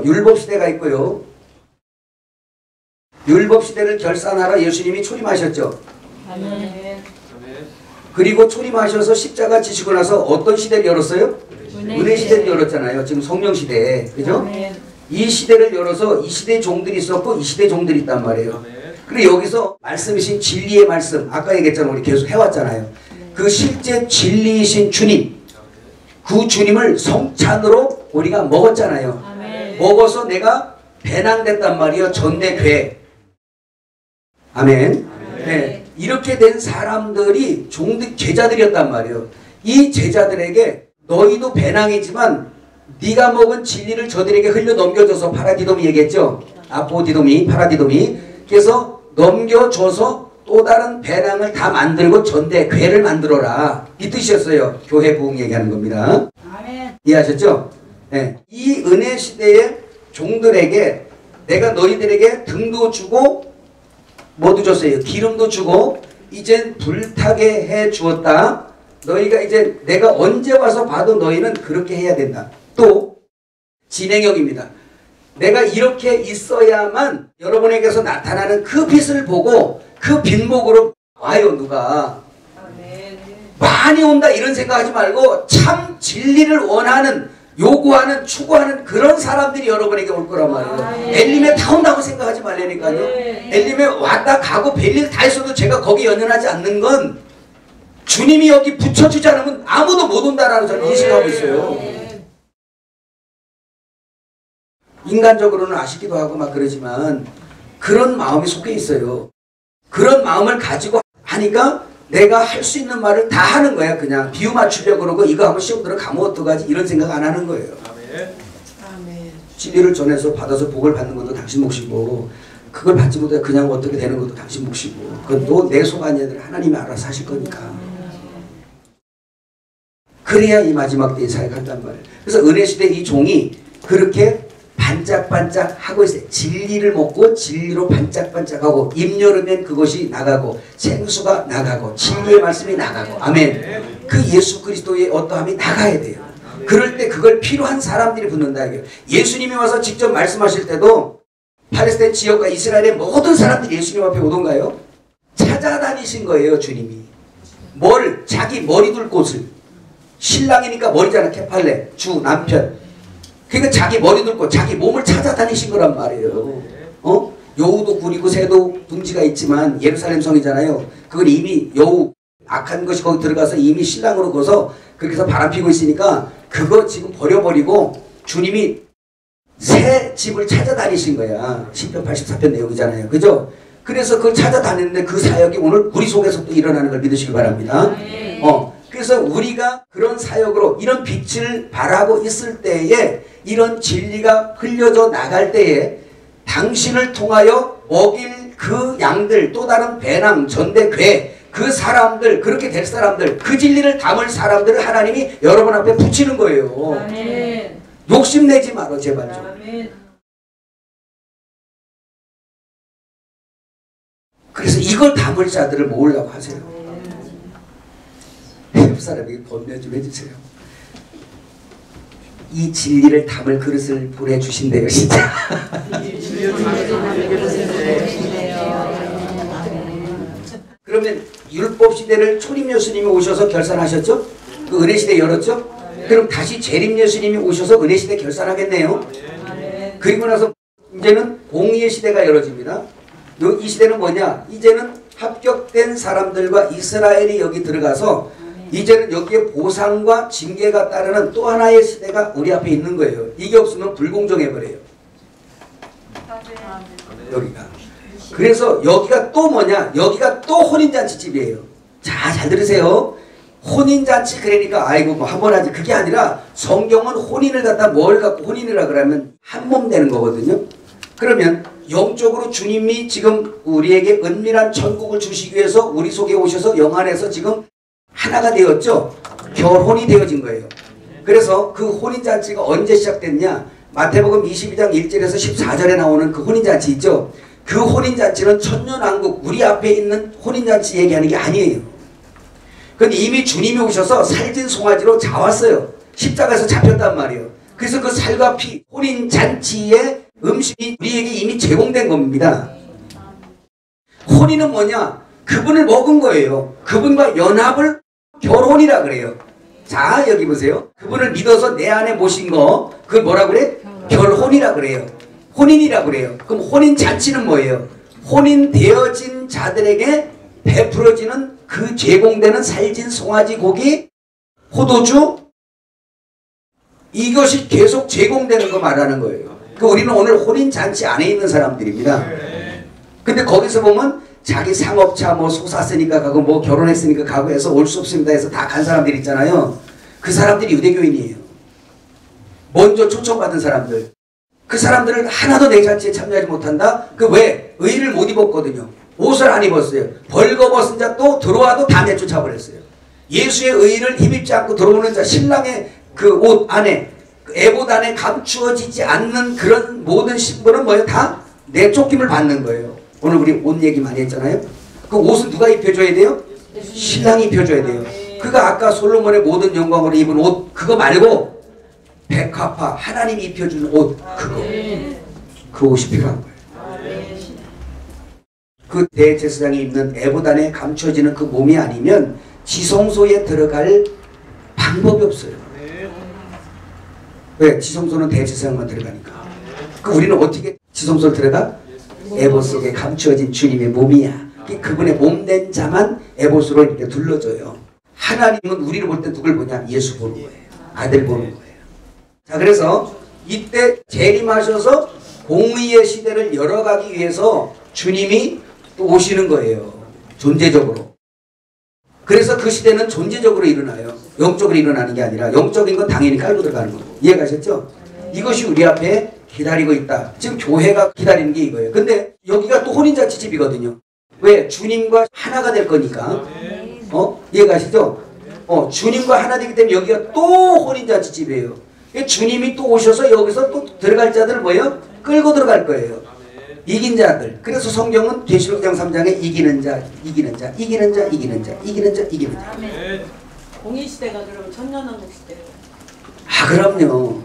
율법시대가 있고요. 율법시대를 결산하러 예수님이 초림하셨죠. 아멘. 그리고 초림하셔서 십자가 지시고 나서 어떤 시대를 열었어요? 은혜 시대를 열었잖아요. 지금 성령 시대에. 그죠? 아멘. 이 시대를 열어서 이 시대에 종들이 있었고 이 시대에 종들이 있단 말이에요. 그리고 여기서 말씀이신 진리의 말씀, 아까 얘기했잖아요. 우리 계속 해왔잖아요. 그 실제 진리이신 주님, 그 주님을 성찬으로 우리가 먹었잖아요. 아멘. 먹어서 내가 배낭됐단 말이에요. 전대괴. 아멘. 네. 이렇게 된 사람들이 종들 제자들이었단 말이에요. 이 제자들에게 너희도 배낭이지만 네가 먹은 진리를 저들에게 흘려 넘겨줘서 파라디돔이 얘기했죠. 아포디돔이 파라디돔이 그래서 넘겨줘서 또 다른 배낭을 다 만들고 전대 괴를 만들어라. 이 뜻이었어요. 교회 부흥 얘기하는 겁니다. 아멘. 이해하셨죠? 네. 이 은혜 시대의 종들에게 내가 너희들에게 등도 주고 뭐도 줬어요. 기름도 주고 이젠 불타게 해 주었다. 너희가 이제 내가 언제 와서 봐도 너희는 그렇게 해야 된다. 또 진행형입니다. 내가 이렇게 있어야만 여러분에게서 나타나는 그 빛을 보고 그 빛목으로 와요. 누가 많이 온다 이런 생각하지 말고 참 진리를 원하는, 요구하는, 추구하는 그런 사람들이 여러분에게 올 거란 말이에요. 엘림에 다 온다고 생각하지 말라니까요. 엘림에 왔다 가고 별일 다 있어도 제가 거기 연연하지 않는 건 주님이 여기 붙여주지 않으면 아무도 못 온다라는 저는 인식하고 있어요. 인간적으로는 아쉽기도 하고 막 그러지만 그런 마음이 속해 있어요. 그런 마음을 가지고 하니까 내가 할 수 있는 말을 다 하는 거야. 그냥 비유 맞추려고 그러고 이거 한번 시험 들어가면 어떡하지 이런 생각 안 하는 거예요. 진리를 전해서 받아서 복을 받는 것도 당신 몫이고 그걸 받지 못해 그냥 어떻게 되는 것도 당신 몫이고 그것도 내 속 안에들 하나님이 알아서 하실 거니까. 그래야 이 마지막 때에 사역한단 말이에요. 그래서 은혜시대 이 종이 그렇게 반짝반짝 하고 있어요. 진리를 먹고 진리로 반짝반짝하고 입 열으면 그것이 나가고 생수가 나가고 진리의 말씀이 나가고 아멘. 그 예수 그리스도의 어떠함이 나가야 돼요. 그럴 때 그걸 필요한 사람들이 붙는다 이게. 예수님이 와서 직접 말씀하실 때도 팔레스타인 지역과 이스라엘의 모든 사람들이 예수님 앞에 오던가요? 찾아다니신 거예요. 주님이 뭘 자기 머리 둘 곳을, 신랑이니까 머리잖아. 케팔레 주 남편. 그러니까 자기 머리 들고 자기 몸을 찾아다니신 거란 말이에요. 여우도 구리고 새도 둥지가 있지만 예루살렘 성이잖아요. 그건 이미 여우 악한 것이 거기 들어가서 이미 신랑으로 거서 그렇게 해서 바람 피고 있으니까 그거 지금 버려버리고 주님이 새 집을 찾아다니신 거야. 10편 84편 내용이잖아요. 그죠? 그래서 그걸 찾아다니는데 그 사역이 오늘 우리 속에서 또 일어나는 걸 믿으시기 바랍니다. 그래서 우리가 그런 사역으로 이런 빛을 발하고 있을 때에 이런 진리가 흘려져 나갈 때에 당신을 통하여 먹일 그 양들, 또 다른 배낭, 전대, 괴, 그 사람들, 그렇게 될 사람들, 그 진리를 담을 사람들을 하나님이 여러분 앞에 붙이는 거예요. 아멘. 욕심내지 말어 제발 좀. 아멘. 그래서 이걸 담을 자들을 모으려고 하세요. 옆 사람에게 권면 좀 해주세요. 이 진리를 담을 그릇을 보내주신대요. 진짜. 그러면 율법시대를 초림 예수님이 오셔서 결산하셨죠? 그 은혜시대 열었죠? 그럼 다시 재림 예수님이 오셔서 은혜시대 결산하겠네요. 그리고 나서 이제는 공의의 시대가 열어집니다. 이 시대는 뭐냐? 이제는 합격된 사람들과 이스라엘이 여기 들어가서 이제는 여기에 보상과 징계가 따르는 또 하나의 시대가 우리 앞에 있는 거예요. 이게 없으면 불공정해버려요. 여기가. 그래서 여기가 또 뭐냐? 여기가 또 혼인잔치집이에요. 자, 잘 들으세요. 혼인잔치 그러니까 아이고 뭐 한 번 하지. 그게 아니라 성경은 혼인을 갖다 뭘 갖고 혼인이라 그러면 한 몸 되는 거거든요. 그러면 영적으로 주님이 지금 우리에게 은밀한 천국을 주시기 위해서 우리 속에 오셔서 영안에서 지금 하나가 되었죠. 결혼이 되어진 거예요. 그래서 그 혼인잔치가 언제 시작됐냐? 마태복음 22장 1절에서 14절에 나오는 그 혼인잔치 있죠. 그 혼인잔치는 천년왕국 우리 앞에 있는 혼인잔치 얘기하는 게 아니에요. 그건 이미 주님이 오셔서 살진 송아지로 잡았어요. 십자가에서 잡혔단 말이에요. 그래서 그 살과 피 혼인잔치의 음식이 우리에게 이미 제공된 겁니다. 혼인은 뭐냐? 그분을 먹은 거예요. 그분과 연합을 결혼이라 그래요. 자, 여기 보세요. 그분을 믿어서 내 안에 모신 거, 그걸 뭐라 그래? 결혼이라 그래요. 혼인이라 그래요. 그럼 혼인잔치는 뭐예요? 혼인되어진 자들에게 베풀어지는 그 제공되는 살진 송아지 고기, 포도주, 이것이 계속 제공되는 거 말하는 거예요. 우리는 오늘 혼인잔치 안에 있는 사람들입니다. 근데 거기서 보면 자기 상업차 뭐 소 샀으니까 가고 뭐 결혼했으니까 가고 해서 올 수 없습니다 해서 다 간 사람들 있잖아요. 그 사람들이 유대교인이에요. 먼저 초청받은 사람들. 그 사람들을 하나도 내 잔치에 참여하지 못한다? 그 왜? 의를 못 입었거든요. 옷을 안 입었어요. 벌거벗은 자 또 들어와도 다 내쫓아버렸어요. 예수의 의를 힘입지 않고 들어오는 자, 신랑의 그 옷 안에, 그 에봇 안에 감추어지지 않는 그런 모든 신분은 뭐예요? 다 내쫓김을 받는 거예요. 오늘 우리 옷 얘기 많이 했잖아요. 그 옷은 누가 입혀줘야 돼요? 신랑이 입혀줘야 돼요. 그가 아까 솔로몬의 모든 영광으로 입은 옷 그거 말고 백합화 하나님이 입혀주는 옷 그거 그 옷이 필요한 거예요. 그 대제사장이 입는 에보단에 감춰지는 그 몸이 아니면 지성소에 들어갈 방법이 없어요. 왜? 지성소는 대제사장만 들어가니까. 그 우리는 어떻게 지성소를 들어가? 에봇 속에 감추어진 주님의 몸이야. 그분의 몸된 자만 에봇으로 이렇게 둘러줘요. 하나님은 우리를 볼 때 누굴 보냐? 예수 보는 거예요. 아들 보는 거예요. 자, 그래서 이때 재림하셔서 공의의 시대를 열어가기 위해서 주님이 또 오시는 거예요. 존재적으로. 그래서 그 시대는 존재적으로 일어나요. 영적으로 일어나는 게 아니라 영적인 건 당연히 깔고 들어가는 거고. 이해가셨죠? 이것이 우리 앞에 기다리고 있다. 지금 교회가 기다리는 게 이거예요. 근데 여기가 또 혼인잔치집이거든요. 왜? 주님과 하나가 될 거니까. 이해가시죠? 주님과 하나 되기 때문에 여기가 또 혼인잔치집이에요. 주님이 또 오셔서 여기서 또 들어갈 자들을 뭐예요? 끌고 들어갈 거예요. 이긴 자들. 그래서 성경은 계시록장 3장에 이기는 자, 이기는 자, 이기는 자, 이기는 자, 이기는 자, 이기는 자. 공의시대가 그러면 천년왕국 시대예요. 아, 그럼요.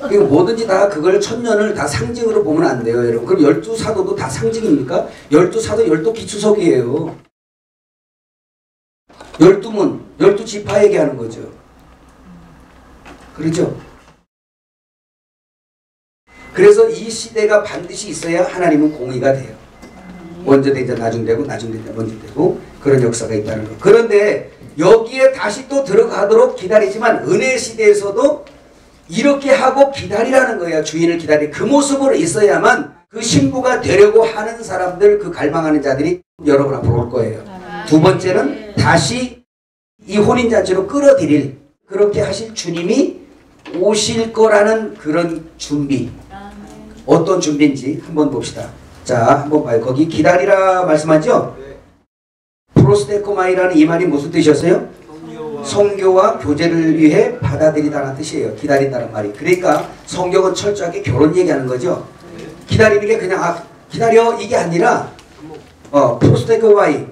그리고 뭐든지 다 그걸 천년을 다 상징으로 보면 안 돼요, 여러분. 그럼 12사도도 다 상징입니까? 12사도 12기초석이에요. 12문, 12지파 얘기하는 거죠. 그렇죠? 그래서 이 시대가 반드시 있어야 하나님은 공의가 돼요. 먼저 되자 나중 되고 나중 되자 먼저 되고 그런 역사가 있다는 거. 그런데 여기에 다시 또 들어가도록 기다리지만 은혜 시대에서도 이렇게 하고 기다리라는 거예요. 주인을 기다리. 그 모습으로 있어야만 그 신부가 되려고 하는 사람들, 그 갈망하는 자들이 여러분 앞으로 올 거예요. 두 번째는 다시 이 혼인잔치로 끌어들일, 그렇게 하실 주님이 오실 거라는 그런 준비. 어떤 준비인지 한번 봅시다. 자, 한번 봐요. 거기 기다리라 말씀하죠? 프로스테코마이라는 이 말이 무슨 뜻이었어요? 성교와 교제를 위해 받아들이다는 뜻이에요. 기다린다는 말이. 그러니까 성경은 철저하게 결혼 얘기하는 거죠. 기다리는 게 그냥 기다려 이게 아니라 프로스테코마이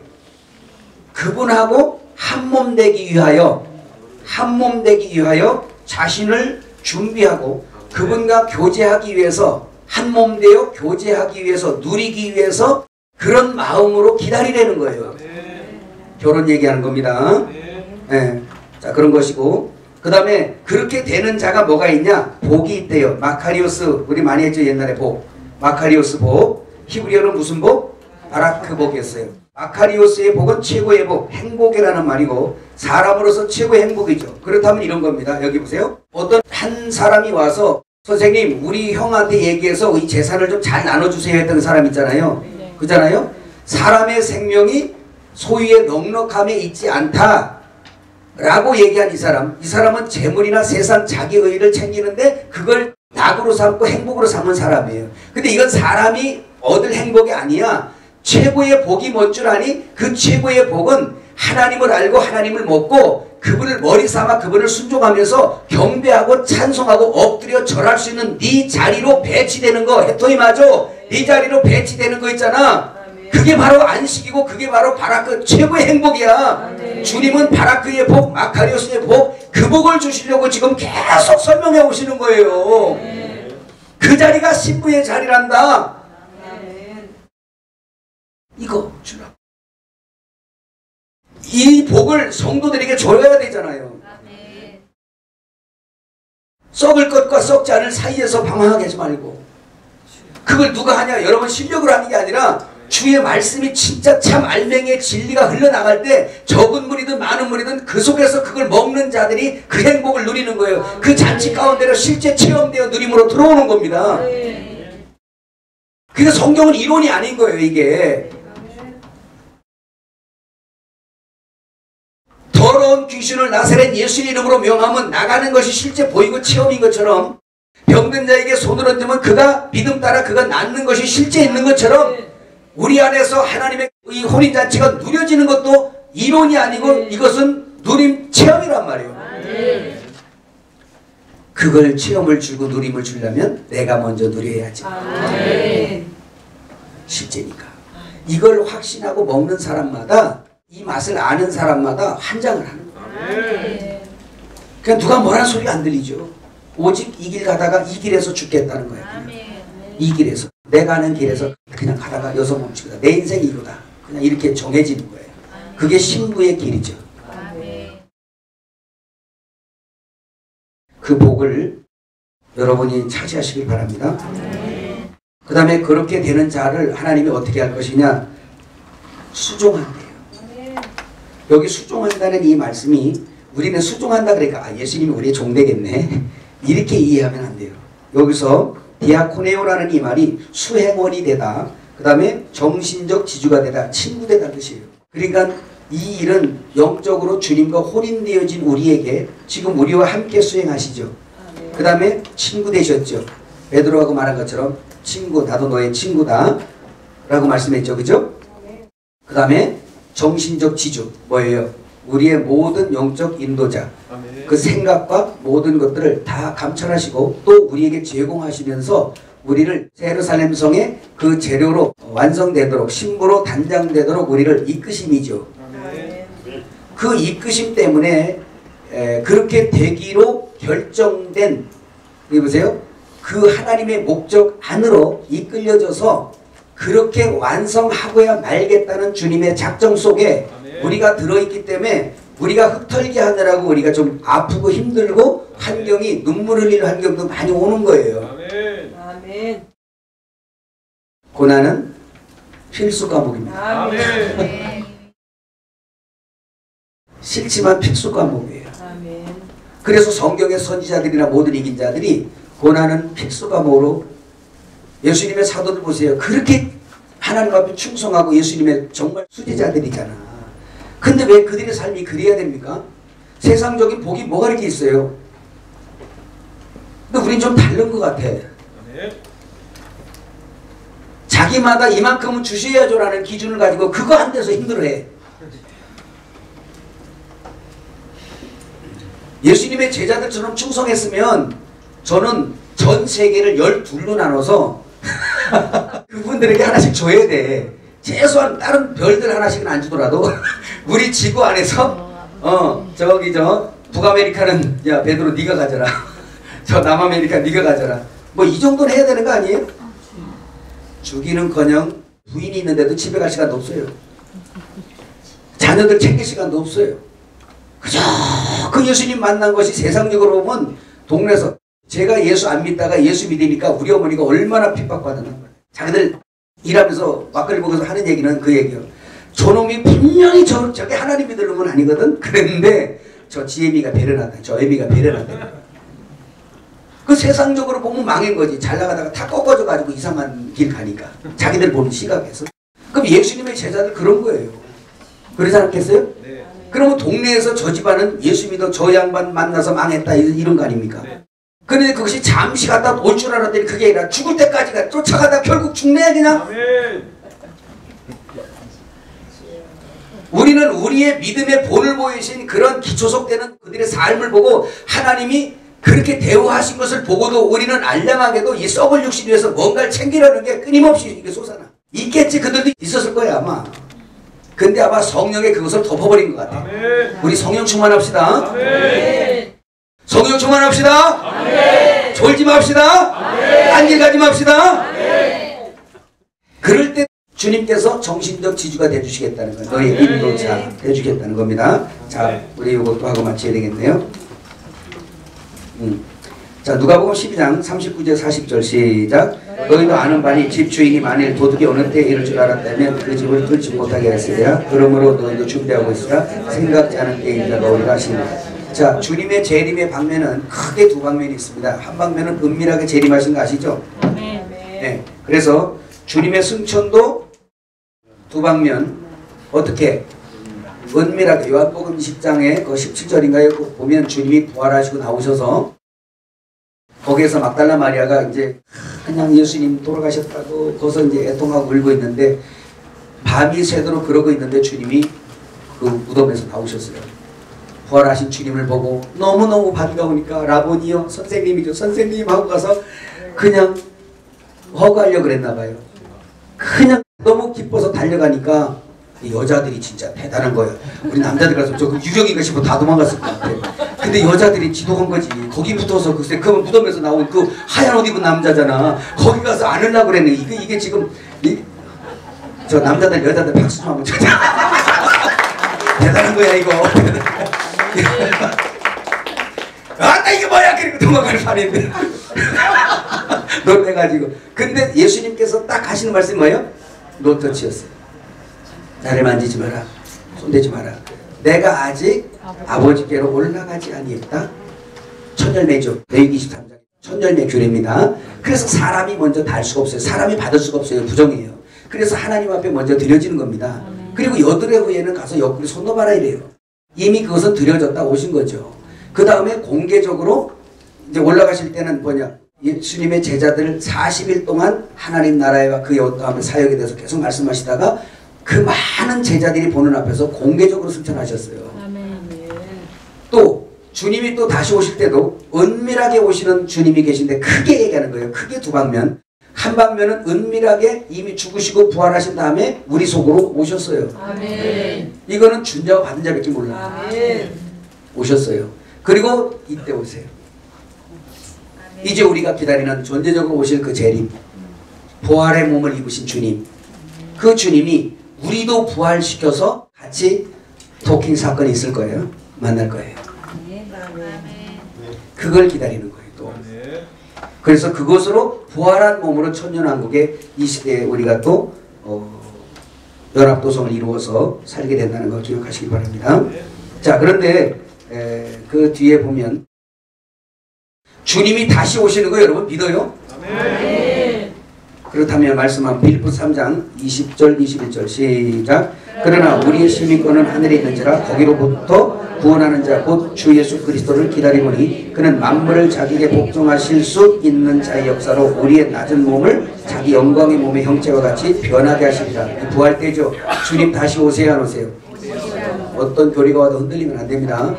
그분하고 한몸 되기 위하여 자신을 준비하고 그분과 교제하기 위해서 한몸 되어 교제하기 위해서 누리기 위해서 그런 마음으로 기다리라는 거예요. 결혼 얘기하는 겁니다. 네. 자, 그런 것이고 그 다음에 그렇게 되는 자가 뭐가 있냐? 복이 있대요. 마카리오스 우리 많이 했죠. 옛날에 복. 마카리오스 복. 히브리어는 무슨 복? 바라크 복이었어요. 마카리오스의 복은 최고의 복, 행복이라는 말이고 사람으로서 최고의 행복이죠. 그렇다면 이런 겁니다. 여기 보세요. 어떤 한 사람이 와서 선생님 우리 형한테 얘기해서 이 재산을 좀 잘 나눠주세요 했던 사람 있잖아요. 그잖아요. 사람의 생명이 소유의 넉넉함에 있지 않다 라고 얘기한 이 사람은 재물이나 세상 자기의를 챙기는데 그걸 낙으로 삼고 행복으로 삼은 사람이에요. 근데 이건 사람이 얻을 행복이 아니야. 최고의 복이 뭔 줄 아니? 그 최고의 복은 하나님을 알고 하나님을 먹고 그분을 머리 삼아 그분을 순종하면서 경배하고 찬송하고 엎드려 절할 수 있는 네 자리로 배치되는 거. 헤토이 맞아. 네 자리로 배치되는 거 있잖아. 그게 바로 안식이고 그게 바로 바라크 최고의 행복이야. 주님은 바라크의 복, 마카리오스의 복, 그 복을 주시려고 지금 계속 설명해 오시는 거예요. 그 자리가 신부의 자리란다. 이거 주라. 이 복을 성도들에게 줘야 되잖아요. 썩을 것과 썩지 않을 사이에서 방황하게 하지 말고. 그걸 누가 하냐? 여러분 실력으로 하는 게 아니라 주의 말씀이 진짜 참 알맹이의 진리가 흘러나갈 때 적은 무리든 많은 무리든 그 속에서 그걸 먹는 자들이 그 행복을 누리는 거예요. 그 잔치 가운데로 실제 체험되어 누림으로 들어오는 겁니다. 그래서 성경은 이론이 아닌 거예요. 이게 더러운 귀신을 나사렛 예수 이름으로 명하면 나가는 것이 실제 보이고 체험인 것처럼 병든 자에게 손을 얹으면 그가 믿음 따라 그가 낫는 것이 실제 있는 것처럼 우리 안에서 하나님의 이 혼인잔치가 누려지는 것도 이론이 아니고 이것은 누림 체험이란 말이에요. 그걸 체험을 주고 누림을 주려면 내가 먼저 누려야지. 실제니까. 이걸 확신하고 먹는 사람마다 이 맛을 아는 사람마다 환장을 하는 거예요. 그냥 누가 뭐라는 소리가 안 들리죠. 오직 이 길 가다가 이 길에서 죽겠다는 거야. 이 길에서 내가 아는 길에서 그냥 가다가 여기서 멈추겠다. 내 인생이 이거다. 그냥 이렇게 정해지는 거예요. 그게 신부의 길이죠. 그 복을 여러분이 차지하시길 바랍니다. 그 다음에 그렇게 되는 자를 하나님이 어떻게 할 것이냐? 수종한대요. 여기 수종한다는 이 말씀이 우리는 수종한다 그러니까 아, 예수님이 우리의 종 되겠네 이렇게 이해하면 안 돼요. 여기서 디아코네오라는 이 말이 수행원이 되다, 그 다음에 정신적 지주가 되다, 친구 되다 뜻이에요. 그러니까 이 일은 영적으로 주님과 혼인되어진 우리에게 지금 우리와 함께 수행하시죠. 그 다음에 친구 되셨죠. 베드로하고 말한 것처럼 친구, 나도 너의 친구다 라고 말씀했죠. 그죠? 그 다음에 정신적 지주 뭐예요? 우리의 모든 영적 인도자, 그 생각과 모든 것들을 다 감찰하시고 또 우리에게 제공하시면서 우리를 예루살렘 성의 그 재료로 완성되도록 신부로 단장되도록 우리를 이끄심이죠. 그 이끄심 때문에 그렇게 되기로 결정된, 여기 보세요. 그 하나님의 목적 안으로 이끌려져서 그렇게 완성하고야 말겠다는 주님의 작정 속에 우리가 들어있기 때문에 우리가 흙털게 하느라고 우리가 좀 아프고 힘들고 환경이 눈물 흘릴 환경도 많이 오는 거예요. 아멘. 고난은 필수 과목입니다. 아멘. 싫지만 필수 과목이에요. 아멘. 그래서 성경의 선지자들이나 모든 이긴 자들이 고난은 필수 과목으로, 예수님의 사도들 보세요. 그렇게 하나님 앞에 충성하고 예수님의 정말 수제자들이잖아. 근데 왜 그들의 삶이 그래야 됩니까? 세상적인 복이 뭐가 이렇게 있어요? 근데 우린 좀 다른 것 같아. 자기마다 이만큼은 주셔야죠라는 기준을 가지고 그거 안 돼서 힘들어해. 예수님의 제자들처럼 충성했으면 저는 전 세계를 12로 나눠서 그분들에게 하나씩 줘야 돼. 최소한 다른 별들 하나씩은 안 주더라도 우리 지구 안에서 저기 저 북아메리카는 야 베드로 네가 가져라. 저 남아메리카 네가 가져라. 뭐 이 정도는 해야 되는 거 아니에요? 주기는커녕 부인이 있는데도 집에 갈 시간도 없어요. 자녀들 챙길 시간도 없어요. 그저 그 예수님 만난 것이 세상적으로 보면 동네에서, 제가 예수 안 믿다가 예수 믿으니까 우리 어머니가 얼마나 핍박받았나 거예요. 자기들 일하면서 막걸리 먹어서 하는 얘기는 그 얘기예요. 저놈이 분명히 저게 하나님 믿으는 건 아니거든. 그랬는데 저 지혜미가 배려나다, 저 애미가 배려나다. 그 세상적으로 보면 망한 거지. 잘 나가다가 다 꺾어져 가지고 이상한 길 가니까 자기들 보는 시각에서. 그럼 예수님의 제자들 그런 거예요. 그러지 않겠어요? 네. 그러면 동네에서 저 집안은 예수 믿어 저 양반 만나서 망했다 이런 거 아닙니까? 네. 그런데 그것이 잠시 갔다 올 줄 알았더니 그게 아니라 죽을 때까지가 쫓아가다 결국 죽네 그냥. 아멘. 우리는 우리의 믿음의 본을 보이신 그런 기초속되는 그들의 삶을 보고 하나님이 그렇게 대우하신 것을 보고도 우리는 알량하게도 이 썩을 육신 위해서 뭔가를 챙기려는 게 끊임없이 이게 솟아나. 있겠지. 그들도 있었을 거야 아마. 근데 아마 성령이 그것을 덮어버린 것 같아. 아멘. 우리 성령 충만합시다. 아멘. 성령 충만합시다. 아멘. 졸지 맙시다. 딴 길 가지 맙시다. 아멘. 그럴 때 주님께서 정신적 지주가 되주시겠다는 거예요. 너희 인도자 되주겠다는 겁니다. 자, 우리 이것도 하고 마쳐야 되겠네요. 자, 누가복음 12장 39절 40절 시작. 너희도 아는 바니 집주인이 만일 도둑이 어느 때에 이럴 줄 알았다면 그 집을 뚫지 못하게 했으리라. 그러므로 너희도 준비하고 있으라. 생각지 않은 때에 인자가 오리라 하시니라. 자, 주님의 재림의 방면은 크게 두 방면이 있습니다. 한 방면은 은밀하게 재림하신 거 아시죠? 네. 그래서 주님의 승천도 두 방면 어떻게 은밀하게 요한복음 10장에 그 17절인가요? 보면 주님이 부활하시고 나오셔서 거기에서 막달라 마리아가 이제 그냥 예수님 돌아가셨다고 거기서 이제 애통하고 울고 있는데 밤이 새도록 그러고 있는데 주님이 그 무덤에서 나오셨어요. 부활하신 주님을 보고 너무너무 반가우니까 라보니요 선생님이죠. 선생님 하고 가서 그냥 허구하려고 그랬나 봐요. 그냥 너무 기뻐서 달려가니까 이 여자들이 진짜 대단한 거야. 우리 남자들 가서 저 유령인가 싶어 다 도망갔을 것 같아. 근데 여자들이 지독한 거지. 거기 붙어서 글쎄 그 무덤에서 나온 그 하얀 옷 입은 남자잖아. 거기 가서 안으려고 그랬네. 이게 지금 저 남자들 여자들 박수 좀 한번 쳐자. 대단한 거야 이거. 아나 이게 뭐야 그리고 도망갈 판인데. 놀래가지고. 근데 예수님께서 딱 하시는 말씀이 뭐예요? 노터치였어요. 나를 만지지 마라. 손대지 마라. 내가 아직 아버지께로 올라가지 아니했다. 천열매죠. 레위기 23장 천열매 규례입니다. 그래서 사람이 먼저 달 수가 없어요. 사람이 받을 수가 없어요. 부정이에요. 그래서 하나님 앞에 먼저 드려지는 겁니다. 그리고 여드레 후에는 가서 옆구리 손 넣어봐라 이래요. 이미 그것은 드려졌다 오신 거죠. 그 다음에 공개적으로 이제 올라가실 때는 뭐냐, 예수님의 제자들 40일 동안 하나님 나라와 그 다음에 사역에 대해서 계속 말씀하시다가 그 많은 제자들이 보는 앞에서 공개적으로 승천하셨어요. 또 주님이 또 다시 오실 때도 은밀하게 오시는 주님이 계신데 크게 얘기하는 거예요. 크게 두 방면. 한 방면은 은밀하게 이미 죽으시고 부활하신 다음에 우리 속으로 오셨어요. 아멘. 이거는 준 자와 받은 자밖에 몰라요. 아멘. 오셨어요. 그리고 이때 오세요. 이제 우리가 기다리는 존재적으로 오실 그 재림, 부활의 몸을 입으신 주님, 그 주님이 우리도 부활시켜서 같이 도킹 사건이 있을 거예요. 만날 거예요. 그걸 기다리는 거예요. 또. 그래서 그것으로 부활한 몸으로 천년왕국의 이 시대에 우리가 또 연합도성을 이루어서 살게 된다는 걸 기억하시기 바랍니다. 자, 그런데 그 뒤에 보면 주님이 다시 오시는 거 여러분 믿어요? 아멘. 그렇다면 말씀한 빌립보 3장 20절 21절 시작. 그러나 우리의 시민권은 하늘에 있는지라 거기로부터 구원하는 자 곧 주 예수 그리스도를 기다리오니 그는 만물을 자기에게 복종하실 수 있는 자의 역사로 우리의 낮은 몸을 자기 영광의 몸의 형체와 같이 변하게 하시리라. 부활 때죠. 주님 다시 오세요 안 오세요? 어떤 교리가 와도 흔들리면 안 됩니다.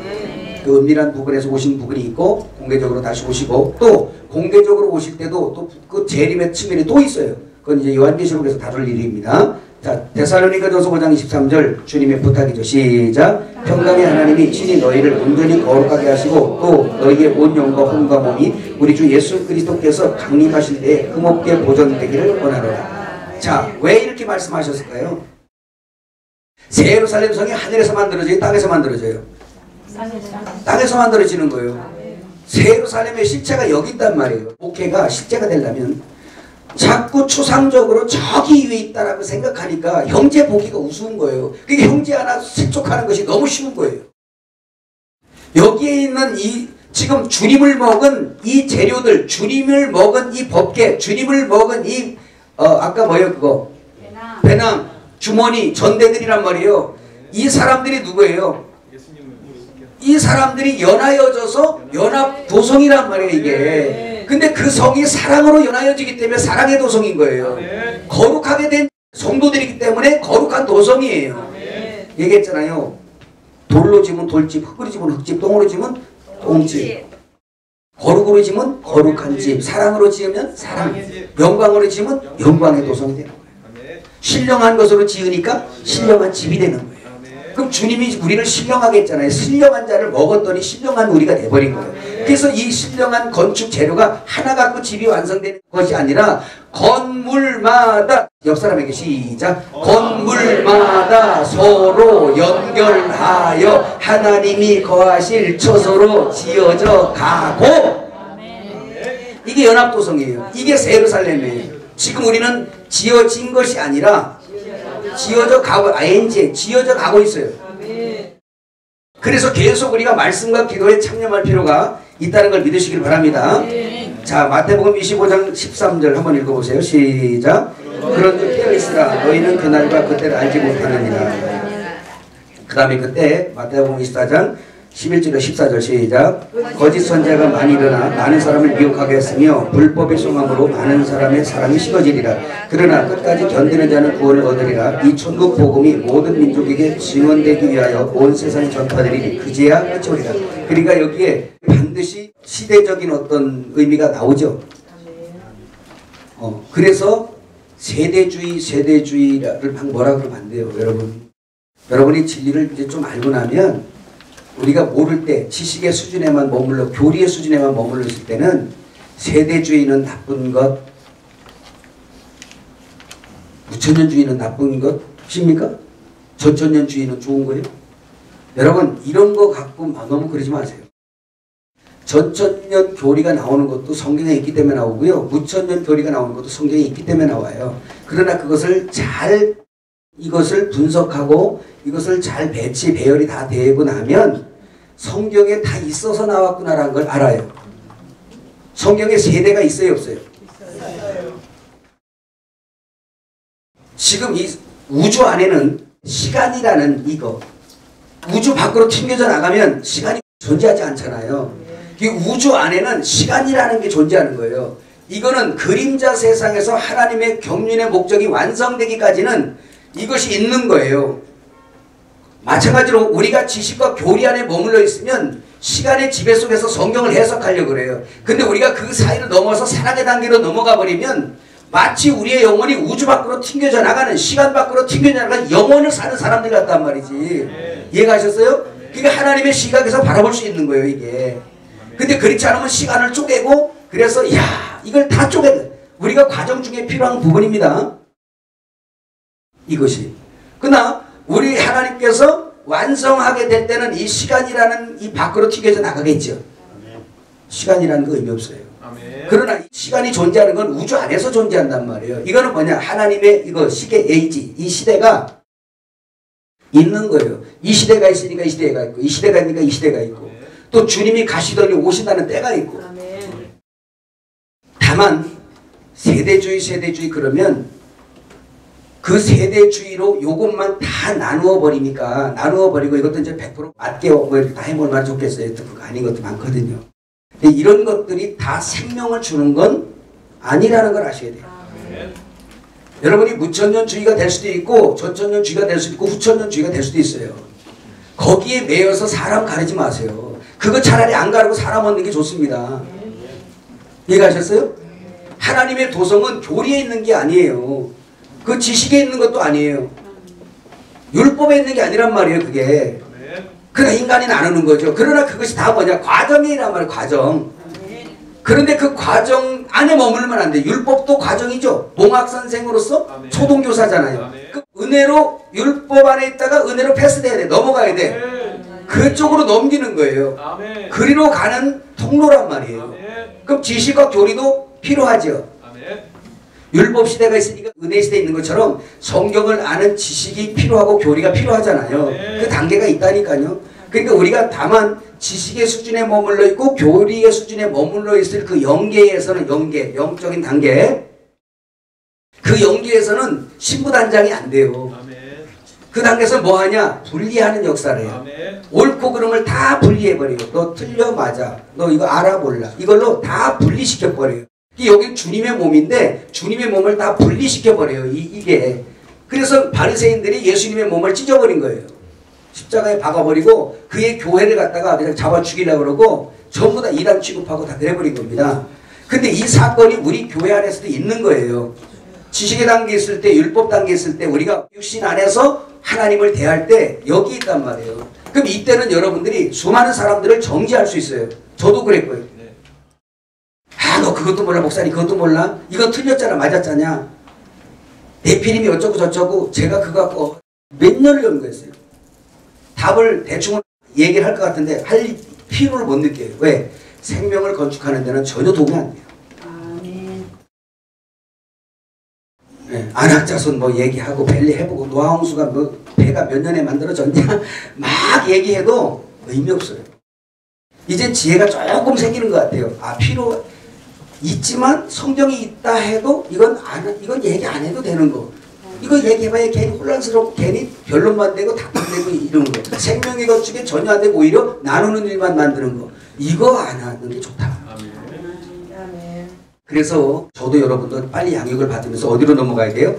그 은밀한 부분에서 오신 부분이 있고 공개적으로 다시 오시고 또 공개적으로 오실 때도 또 그 재림의 측면이 또 있어요. 그건 이제 요한계시록에서 다룰 일입니다. 자, 데살로니가전서 5장 23절 주님의 부탁이죠. 시작. 평강의 하나님이 친히 너희를 온전히 거룩하게 하시고 또 너희의 온 영과 혼과 몸이 우리 주 예수 그리스도께서 강림하실 때에 흠없게 보존되기를 원하노라. 자, 왜 이렇게 말씀하셨을까요? 새 예루살렘 성이 하늘에서 만들어져요? 땅에서 만들어져요? 땅에서 만들어지는 거예요. 새 예루살렘의 실체가 여기 있단 말이에요. 목회가 실제가 되려면 자꾸 추상적으로 저기 위에 있다라고 생각하니까 형제 보기가 우스운 거예요. 그게 형제 하나 실족하는 것이 너무 쉬운 거예요. 여기에 있는 이 지금 주님을 먹은 이 재료들, 주님을 먹은 이 법계, 주님을 먹은 이 아까 뭐예요 그거? 배낭, 주머니, 전대들이란 말이에요. 이 사람들이 누구예요? 이 사람들이 연하여져서 연합 도성이란 말이에요 이게. 근데 그 성이 사랑으로 연하여지기 때문에 사랑의 도성인 거예요. 거룩하게 된 성도들이기 때문에 거룩한 도성이에요. 얘기했잖아요. 돌로 지면 돌집, 흙으로 지면 흙집, 똥으로 지면 똥집. 거룩으로 지면 거룩한 집, 사랑으로 지으면 사랑, 영광으로 지으면 영광의 도성이 되는 거예요. 신령한 것으로 지으니까 신령한 집이 되는 거예요. 그럼 주님이 우리를 신령하게 했잖아요. 신령한 자를 먹었더니 신령한 우리가 돼버린 거예요. 그래서 이 신령한 건축 재료가 하나 갖고 집이 완성되는 것이 아니라 건물마다 옆 사람에게 시작. 건물마다 서로 연결하여 하나님이 거하실 처소로 지어져 가고. 이게 연합도성이에요. 이게 새 예루살렘이에요. 지금 우리는 지어진 것이 아니라 지어져 가고, ing, 지어져 가고 있어요. 그래서 계속 우리가 말씀과 기도에 참여할 필요가 있다는 걸 믿으시길 바랍니다. 자, 마태복음 25장 13절 한번 읽어보세요. 시작. 그런즉 깨어있으라 너희는 그날과 그때를 알지 못하느니라. 그 다음에 그때 마태복음 24장 11절에 14절 시작. 거짓 선지자가 많이 일어나 많은 사람을 미혹하게 했으며 불법의 송함으로 많은 사람의 사랑이 식어지리라. 그러나 끝까지 견디는 자는 구원을 얻으리라. 이 천국 복음이 모든 민족에게 증언되기 위하여 온 세상에 전파되리니 그제야 끝이 오리라. 그러니까 여기에 반드시 시대적인 어떤 의미가 나오죠. 그래서 세대주의를 막 뭐라 그러면 안 돼요, 여러분. 여러분이 진리를 이제 좀 알고 나면 우리가 모를 때 지식의 수준에만 머물러 교리의 수준에만 머물러 있을 때는 세대주의는 나쁜 것, 무천년주의는 나쁜 것입니까? 전천년주의는 좋은 거예요? 여러분 이런 거 갖고 너무 그러지 마세요. 전천년 교리가 나오는 것도 성경에 있기 때문에 나오고요. 무천년 교리가 나오는 것도 성경에 있기 때문에 나와요. 그러나 그것을 이것을 분석하고 이것을 잘 배열이 다 되고 나면 성경에 다 있어서 나왔구나라는 걸 알아요. 성경에 세대가 있어요, 없어요? 있어요. 지금 이 우주 안에는 시간이라는 이거, 우주 밖으로 튕겨져 나가면 시간이 존재하지 않잖아요. 이 우주 안에는 시간이라는 게 존재하는 거예요. 이거는 그림자 세상에서 하나님의 경륜의 목적이 완성되기까지는 이것이 있는 거예요. 마찬가지로 우리가 지식과 교리 안에 머물러 있으면 시간의 지배 속에서 성경을 해석하려고 그래요. 근데 우리가 그 사이를 넘어서 사랑의 단계로 넘어가 버리면 마치 우리의 영혼이 우주 밖으로 튕겨져 나가는, 시간 밖으로 튕겨져 나가는 영혼을 사는 사람들 같단 말이지. 이해가셨어요? 그러니까 하나님의 시각에서 바라볼 수 있는 거예요, 이게. 근데 그렇지 않으면 시간을 쪼개고, 그래서 야 이걸 다 쪼개, 우리가 과정 중에 필요한 부분입니다. 이것이. 그러나 우리 하나님께서 완성하게 될 때는 이 시간이라는 이 밖으로 튀겨져 나가겠죠. 시간이라는 거 의미 없어요. 그러나 시간이 존재하는 건 우주 안에서 존재한단 말이에요. 이거는 뭐냐, 하나님의 이거 시계 에이지, 이 시대가 있는 거예요. 이 시대가 있으니까 이 시대가 있고, 이 시대가 있으니까 이 시대가 있고, 또 주님이 가시더니 오신다는 때가 있고. 다만 세대주의 그러면 그 세대주의로 요것만 다 나누어 버리니까, 나누어 버리고 이것도 이제 100% 맞게 뭐 다 해먹으면 좋겠어요. 또 그거 아닌 것도 많거든요. 근데 이런 것들이 다 생명을 주는 건 아니라는 걸 아셔야 돼요. 여러분이 무천년주의가 될 수도 있고, 전천년주의가 될 수도 있고, 후천년주의가 될 수도 있어요. 거기에 매여서 사람 가르지 마세요. 그거 차라리 안 가르고 사람 얻는 게 좋습니다. 이해가셨어요? 하나님의 도성은 교리에 있는 게 아니에요. 그 지식에 있는 것도 아니에요. 율법에 있는 게 아니란 말이에요, 그게. 그러니까 인간이 나누는 거죠. 그러나 그것이 다 뭐냐, 과정이란 말이에요, 과정. 그런데 그 과정 안에 머물면 안 돼. 율법도 과정이죠. 몽학선생으로서 초등교사잖아요. 그 은혜로 율법 안에 있다가 은혜로 패스돼야 돼. 넘어가야 돼. 그쪽으로 넘기는 거예요. 그리로 가는 통로란 말이에요. 그럼 지식과 교리도 필요하죠. 율법 시대가 있으니까 은혜 시대에 있는 것처럼 성경을 아는 지식이 필요하고 교리가 필요하잖아요. 그 단계가 있다니까요. 그러니까 우리가 다만 지식의 수준에 머물러 있고 교리의 수준에 머물러 있을 그 영계에서는, 영적인 단계, 그 영계에서는 신부단장이 안 돼요. 그 단계에서 뭐 하냐? 분리하는 역사를 해요. 옳고 그름을 다 분리해버려요. 너 틀려, 맞아, 너 이거 알아, 몰라, 이걸로 다 분리시켜버려요. 여기 주님의 몸인데 주님의 몸을 다 분리시켜버려요. 이게. 그래서 바리새인들이 예수님의 몸을 찢어버린 거예요. 십자가에 박아버리고 그의 교회를 갖다가 그냥 잡아 죽이려고 그러고 전부 다 이단 취급하고 다 그래버린 겁니다. 근데 이 사건이 우리 교회 안에서도 있는 거예요. 지식의 단계에 있을 때, 율법 단계에 있을 때 우리가 육신 안에서 하나님을 대할 때 여기 있단 말이에요. 그럼 이때는 여러분들이 수많은 사람들을 정지할 수 있어요. 저도 그랬고요. 아, 너 그것도 몰라, 목사님 그것도 몰라? 이거 틀렸잖아, 맞았잖아. 네피림이 어쩌고 저쩌고. 제가 그거 갖고 몇 년을 연구했어요. 답을 대충 얘기를 할 것 같은데 할 필요를 못 느껴요. 왜? 생명을 건축하는 데는 전혀 도움이 안 돼요. 네, 안학자손 뭐 얘기하고 벨리 해보고 노아홍수가 뭐 배가 몇 년에 만들어졌냐 막 얘기해도 의미 없어요. 이제 지혜가 조금 생기는 것 같아요. 아, 필요 있지만 성경이 있다 해도 이건 얘기 안 해도 되는 거. 이거 얘기해봐야 괜히 혼란스럽고 괜히 변론만 되고 답답되고 이러는 거. 생명의 건축에 전혀 안 되고 오히려 나누는 일만 만드는 거. 이거 안 하는 게 좋다. 그래서 저도 여러분들 빨리 양육을 받으면서 어디로 넘어가야 돼요?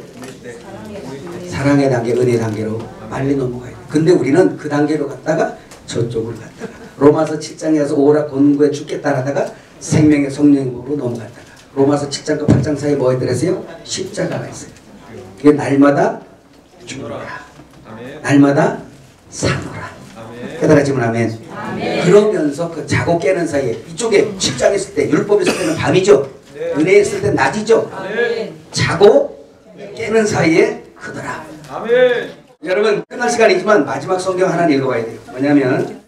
사랑의 단계, 은혜의 단계로 빨리 넘어가야 돼요. 근데 우리는 그 단계로 갔다가 저쪽으로 갔다가 로마서 7장에 가서 오라 권고에 죽겠다 하다가 생명의 성령으로 넘어갔다가 로마서 7장과 8장 사이에 뭐 있더랬어요? 십자가가 있어요. 그게 날마다 죽노라. 날마다 사노라. 깨달아지면 아멘. 그러면서 그 자고 깨는 사이에 이쪽에 7장 있을 때 율법 있을 때는 밤이죠. 은혜 있을 때 낮이죠. 자고 깨는 사이에 크더라. 여러분 끝날 시간이지만 마지막 성경 하나 읽어봐야 돼요. 뭐냐면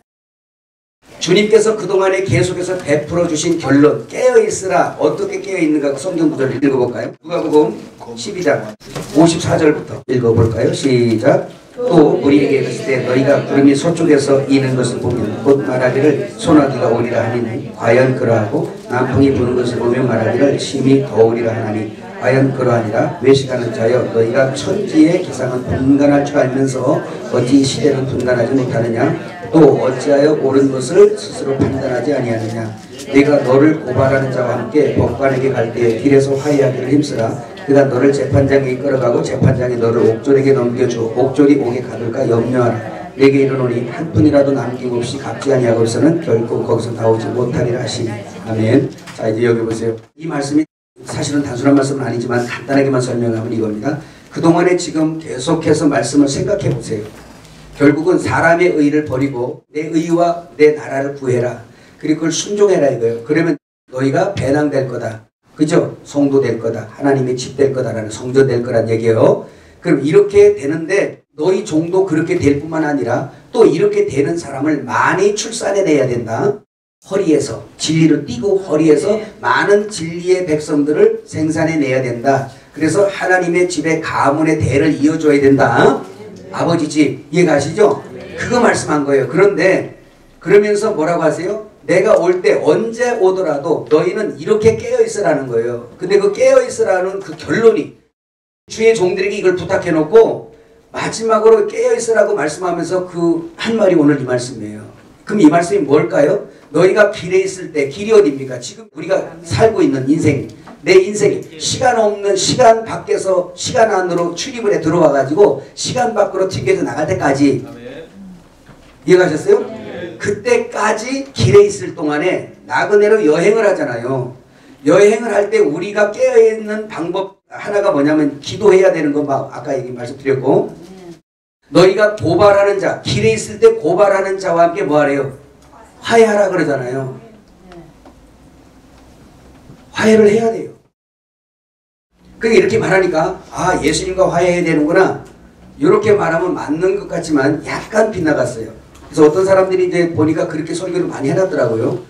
주님께서 그동안에 계속해서 베풀어 주신 결론 깨어있으라. 어떻게 깨어있는가 성경 구절을 읽어볼까요? 누가복음 12장 54절부터 읽어볼까요? 시작. 또 우리에게 이르실 때 너희가 구름이 서쪽에서 이는 것을 보면 곧 말하기를 소나기가 오리라 하니 과연 그러하고 남풍이 부는 것을 보면 말하기를 심히 더우리라 하나니 과연 그러하니라. 외식하는 자여 너희가 천지의 기상은 분간할 줄 알면서 어찌 시대는 분간하지 못하느냐. 또 어찌하여 옳은 것을 스스로 판단하지 아니하느냐. 네가 너를 고발하는 자와 함께 법관에게 갈 때에 길에서 화해하기를 힘쓰라. 그가 너를 재판장에 이끌어가고 재판장이 너를 옥졸에게 넘겨주어 옥졸이 옥에 가둘까 염려하라. 내게 이르노니 한 푼이라도 남김없이 갚지 아니하고서는 결코 거기서 나오지 못하리라 하시니. 아멘. 자 이제 여기 보세요. 이 말씀이 사실은 단순한 말씀은 아니지만 간단하게만 설명하면 이겁니다. 그동안에 지금 계속해서 말씀을 생각해 보세요. 결국은 사람의 의를 버리고 내 의와 내 나라를 구해라. 그리고 그걸 순종해라 이거예요. 그러면 너희가 배당될 거다. 그죠? 성도 될 거다. 하나님의 집 될 거다라는 성전 될 거란 얘기예요. 그럼 이렇게 되는데 너희 종도 그렇게 될 뿐만 아니라 또 이렇게 되는 사람을 많이 출산해내야 된다. 허리에서 진리를 띠고 허리에서 많은 진리의 백성들을 생산해내야 된다. 그래서 하나님의 집의 가문의 대를 이어줘야 된다. 아버지 집 이해가시죠? 그거 말씀한 거예요. 그런데 그러면서 뭐라고 하세요? 내가 올 때 언제 오더라도 너희는 이렇게 깨어있으라는 거예요. 근데 그 깨어있으라는 그 결론이 주의 종들에게 이걸 부탁해놓고 마지막으로 깨어있으라고 말씀하면서 그 한 말이 오늘 이 말씀이에요. 그럼 이 말씀이 뭘까요? 너희가 길에 있을 때 길이 어딥니까? 지금 우리가 살고 있는 인생 내 인생이 시간 없는 시간 밖에서 시간 안으로 출입을 해 들어와 가지고 시간 밖으로 튕겨져 나갈 때까지 이해가셨어요? 그때까지 길에 있을 동안에 나그네로 여행을 하잖아요. 여행을 할 때 우리가 깨어있는 방법 하나가 뭐냐면 기도해야 되는 거 아까 얘기 말씀드렸고 너희가 고발하는 자 길에 있을 때 고발하는 자와 함께 뭐하래요? 화해하라 그러잖아요. 화해를 해야 돼요. 그러니까 이렇게 말하니까 아 예수님과 화해해야 되는구나 이렇게 말하면 맞는 것 같지만 약간 빗나갔어요. 그래서 어떤 사람들이 이제 보니까 그렇게 설교를 많이 해놨더라고요.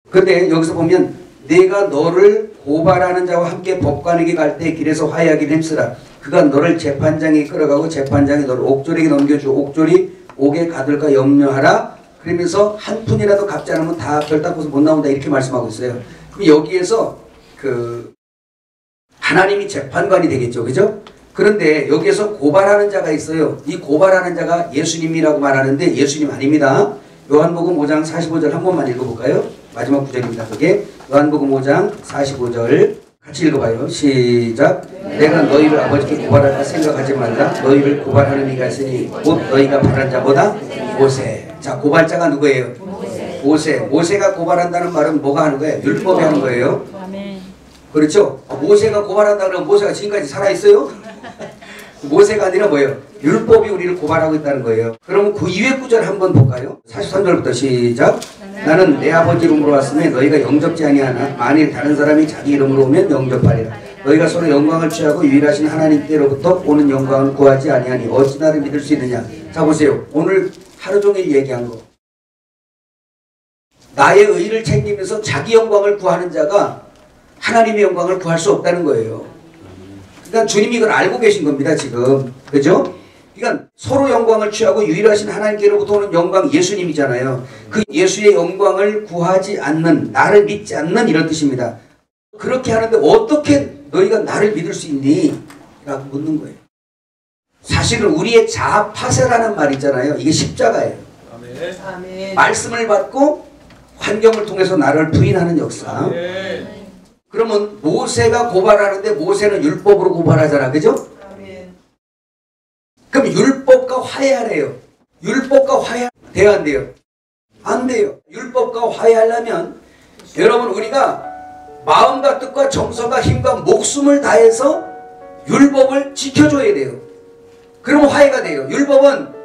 그런데 여기서 보면 내가 너를 고발하는 자와 함께 법관에게 갈 때 길에서 화해하기를 힘쓰라. 그가 너를 재판장에 끌어가고 재판장이 너를 옥졸에게 넘겨주고 옥졸이 옥에 가둘까 염려하라. 그러면서 한 푼이라도 갚지 않으면 다 결단코서 못 나온다 이렇게 말씀하고 있어요. 그럼 여기에서 그 하나님이 재판관이 되겠죠. 그죠? 그런데 여기에서 고발하는 자가 있어요. 이 고발하는 자가 예수님이라고 말하는데 예수님 아닙니다. 요한복음 5장 45절 한 번만 읽어볼까요? 마지막 구절입니다. 그게 요한복음 5장 45절 같이 읽어봐요. 시작. 내가 너희를 아버지께 고발할까 생각하지 말라. 너희를 고발하는 이가 있으니 곧 너희가 바란 자보다 모세. 자 고발자가 누구예요? 모세. 모세가 고발한다는 말은 뭐가 하는 거예요? 율법이 하는 거예요. 그렇죠? 모세가 고발한다 그러면 모세가 지금까지 살아있어요? 모세가 아니라 뭐예요? 율법이 우리를 고발하고 있다는 거예요. 그러면 그 이외 구절 한번 볼까요? 43절부터 시작. 나는 내 아버지 이름으로 왔으면 너희가 영접지 아니하나 만일 다른 사람이 자기 이름으로 오면 영접하리라. 너희가 서로 영광을 취하고 유일하신 하나님께로부터 오는 영광을 구하지 아니하니 어찌 나를 믿을 수 있느냐. 자 보세요. 오늘 하루 종일 얘기한 거. 나의 의를 챙기면서 자기 영광을 구하는 자가 하나님의 영광을 구할 수 없다는 거예요. 그러니까 주님이 이걸 알고 계신 겁니다. 지금. 그죠? 그러니까 서로 영광을 취하고 유일하신 하나님께로부터 오는 영광 예수님이잖아요. 그 예수의 영광을 구하지 않는 나를 믿지 않는 이런 뜻입니다. 그렇게 하는데 어떻게 너희가 나를 믿을 수 있니? 라고 묻는 거예요. 사실은 우리의 자아 파쇄라는 말 있잖아요. 이게 십자가예요. 아멘. 말씀을 받고 환경을 통해서 나를 부인하는 역사. 아멘. 그러면 모세가 고발하는데 모세는 율법으로 고발하잖아. 그죠? 아멘. 그럼 율법과 화해하래요. 율법과 화해돼야 안 돼요? 안 돼요. 율법과 화해하려면 여러분 우리가 마음과 뜻과 정성과 힘과 목숨을 다해서 율법을 지켜줘야 돼요. 그러면 화해가 돼요. 율법은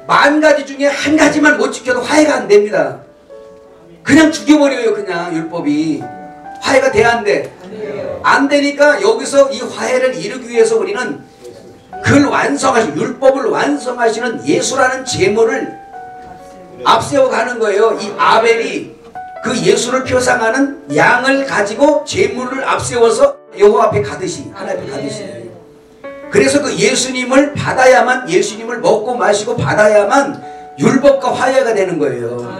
10,000가지 중에 한 가지만 못 지켜도 화해가 안 됩니다. 그냥 죽여버려요. 그냥 율법이. 화해가 돼야 안 돼? 안 되니까 여기서 이 화해를 이루기 위해서 우리는 그걸 완성하신, 율법을 완성하시는 예수라는 제물을 앞세워 가는 거예요. 이 아벨이 그 예수를 표상하는 양을 가지고 제물을 앞세워서 여호와 앞에 가듯이, 하나님 앞에 가듯이. 그래서 그 예수님을 받아야만, 예수님을 먹고 마시고 받아야만 율법과 화해가 되는 거예요.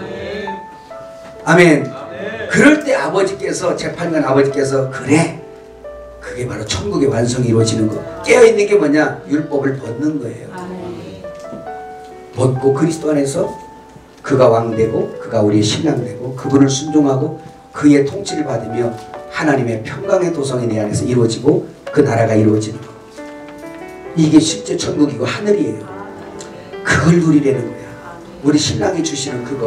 아멘. 그럴 때 아버지께서, 재판관 아버지께서, 그래, 그게 바로 천국의 완성이 이루어지는 거. 깨어있는 게 뭐냐? 율법을 벗는 거예요. 벗고 그리스도 안에서 그가 왕되고 그가 우리의 신랑되고 그분을 순종하고 그의 통치를 받으며 하나님의 평강의 도성이 내 안에서 이루어지고 그 나라가 이루어지는 거. 이게 실제 천국이고 하늘이에요. 그걸 누리려는 거야. 우리 신랑이 주시는 그거.